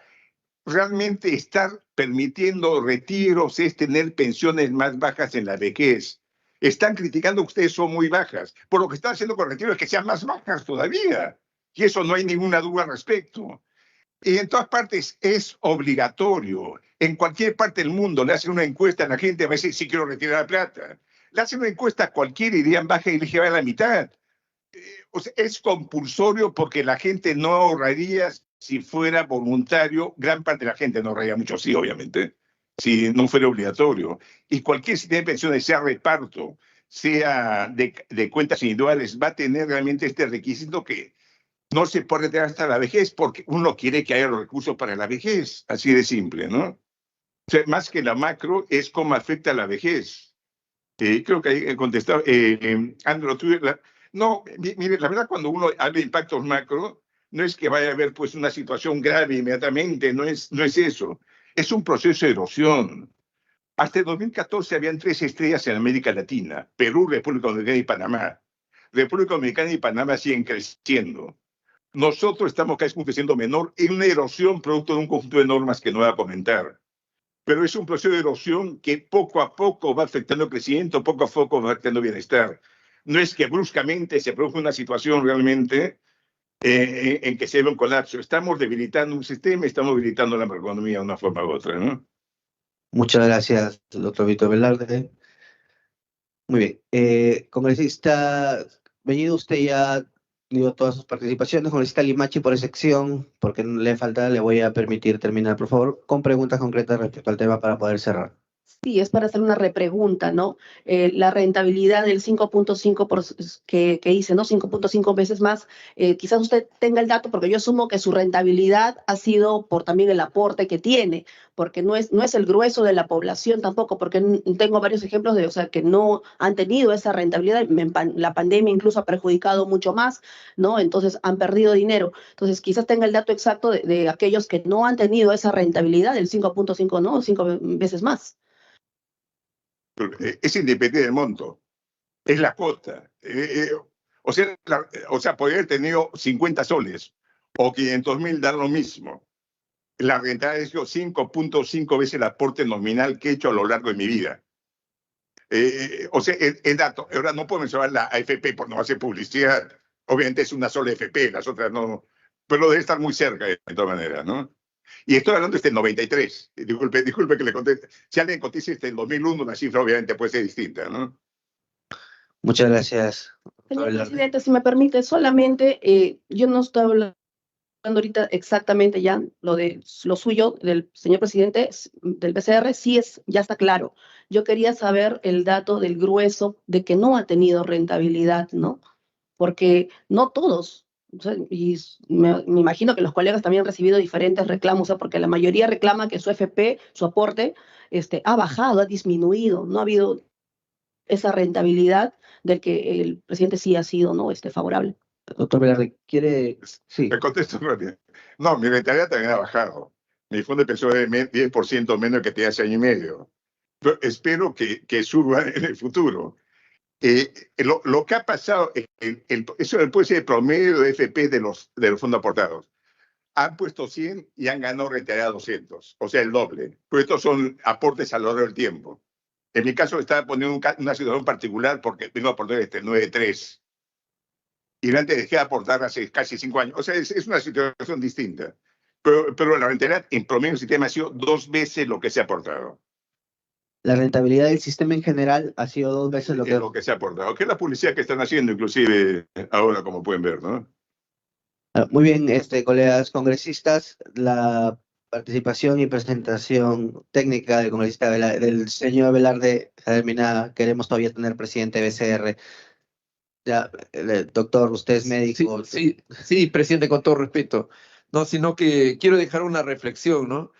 Realmente estar permitiendo retiros es tener pensiones más bajas en la vejez. Están criticando que ustedes son muy bajas. Por lo que están haciendo con retiros es que sean más bajas todavía. Y eso no hay ninguna duda al respecto. Y en todas partes es obligatorio. En cualquier parte del mundo le hacen una encuesta a la gente, a ver si quiero retirar la plata. Le hacen una encuesta a cualquiera y dirían baja y le lleva a la mitad. O sea, es compulsorio porque la gente no ahorraría si fuera voluntario. Gran parte de la gente no ahorraría mucho, sí, obviamente, si no fuera obligatorio. Y cualquier sistema de pensiones, sea reparto, sea de cuentas individuales, va a tener realmente este requisito que no se puede retirar hasta la vejez porque uno quiere que haya los recursos para la vejez, así de simple, ¿no? O sea, más que la macro es cómo afecta la vejez. Creo que he contestado. Andrew, no, mire, la verdad cuando uno habla de impactos macro, no es que vaya a haber pues una situación grave inmediatamente, no es eso. Es un proceso de erosión. Hasta el 2014 habían 3 estrellas en América Latina: Perú, República Dominicana y Panamá. República Dominicana y Panamá siguen creciendo. Nosotros estamos cada vez creciendo menor en una erosión producto de un conjunto de normas que no voy a comentar. Pero es un proceso de erosión que poco a poco va afectando el crecimiento, poco a poco va afectando el bienestar. No es que bruscamente se produzca una situación realmente en que se ve un colapso. Estamos debilitando un sistema, estamos debilitando la macroeconomía de una forma u otra, ¿no? Muchas gracias, doctor Víctor Velarde. Muy bien. Congresista Bellido, usted ya dio todas sus participaciones. Congresista Limachi, por excepción, porque le falta, le voy a permitir terminar, por favor, con preguntas concretas respecto al tema para poder cerrar. Sí, es para hacer una repregunta, ¿no? La rentabilidad del 5.5 que hice, ¿no? 5.5 veces más. Quizás usted tenga el dato, porque yo asumo que su rentabilidad ha sido por también el aporte que tiene, porque no es el grueso de la población tampoco, porque tengo varios ejemplos de, o sea, que no han tenido esa rentabilidad. La pandemia incluso ha perjudicado mucho más, ¿no? Entonces han perdido dinero. Entonces quizás tenga el dato exacto de aquellos que no han tenido esa rentabilidad del 5.5, ¿no? 5 veces más. Es independiente del monto, es la cuota. O sea, podría haber tenido 50 soles o 500.000, dar lo mismo. La rentabilidad es 5.5 veces el aporte nominal que he hecho a lo largo de mi vida. O sea, el dato. Ahora no puedo mencionar la AFP por no hacer publicidad. Obviamente es una sola AFP, las otras no. Pero debe estar muy cerca de todas maneras, ¿no? Y estoy hablando desde el 93. Disculpe que le conteste. Si alguien cotiza desde el 2001, la cifra obviamente puede ser distinta, ¿no? Muchas gracias. Señor presidente, si me permite, solamente yo no estoy hablando ahorita exactamente ya lo suyo del señor presidente del BCR, sí ya está claro. Yo quería saber el dato del grueso de que no ha tenido rentabilidad, ¿no? Porque no todos. O sea, y me imagino que los colegas también han recibido diferentes reclamos, o sea, porque la mayoría reclama que su FP, su aporte, ha bajado, ha disminuido, no ha habido esa rentabilidad del que el presidente sí ha sido, ¿no? Favorable. Doctor Velarde, ¿quiere...? Sí. Me contesto rápido. No, mi rentabilidad también ha bajado. Mi fondo de pensión es 10% menos que tenía hace año y medio. Pero espero que suba en el futuro. Lo que ha pasado, eso puede ser el promedio de FP de los fondos aportados. han puesto 100 y han ganado rentabilidad 200, o sea, el doble. Pero estos son aportes a lo largo del tiempo. En mi caso estaba poniendo una situación particular porque vengo a aportar 9.3. Y antes dejé de aportar hace casi 5 años. O sea, es una situación distinta. Pero la rentabilidad en promedio del sistema ha sido 2 veces lo que se ha aportado. La rentabilidad del sistema en general ha sido 2 veces lo que se ha aportado. Que es la publicidad que están haciendo, inclusive ahora, como pueden ver, ¿no? Muy bien, colegas congresistas, la participación y presentación técnica del congresista del señor Velarde terminada. Queremos todavía tener presidente de BCR. Ya, doctor, usted es médico. Sí, presidente, con todo respeto. No, sino que quiero dejar una reflexión, ¿no?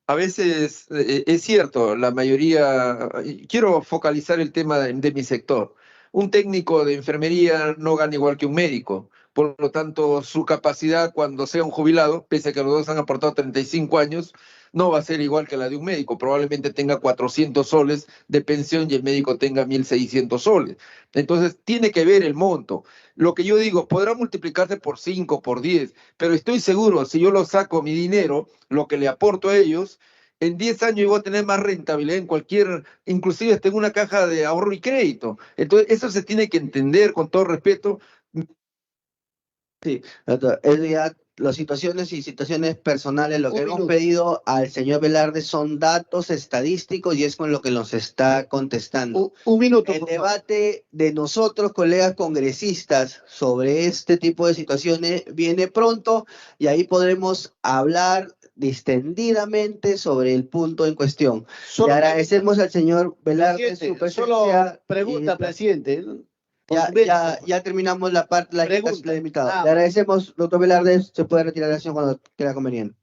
A veces es cierto, la mayoría, quiero focalizar el tema de mi sector. Un técnico de enfermería no gana igual que un médico. Por lo tanto, su capacidad cuando sea un jubilado, pese a que los dos han aportado 35 años, no va a ser igual que la de un médico. Probablemente tenga 400 soles de pensión y el médico tenga 1.600 soles. Entonces, tiene que ver el monto. Lo que yo digo, podrá multiplicarse por 5, por 10, pero estoy seguro, si yo lo saco mi dinero, lo que le aporto a ellos, en 10 años yo voy a tener más rentabilidad en cualquier, inclusive tengo una caja de ahorro y crédito. Entonces, eso se tiene que entender con todo respeto. Sí, doctor, es ya las situaciones y situaciones personales. Lo que hemos pedido al señor Velarde son datos estadísticos y es con lo que nos está contestando. Un minuto. El debate de nosotros, colegas congresistas, sobre este tipo de situaciones viene pronto y ahí podremos hablar distendidamente sobre el punto en cuestión. Le agradecemos al señor Velarde su presencia. Solo pregunta, presidente. Ya terminamos la parte, la invitado. Le agradecemos, doctor Velarde, se puede retirar la sesión cuando quiera conveniente.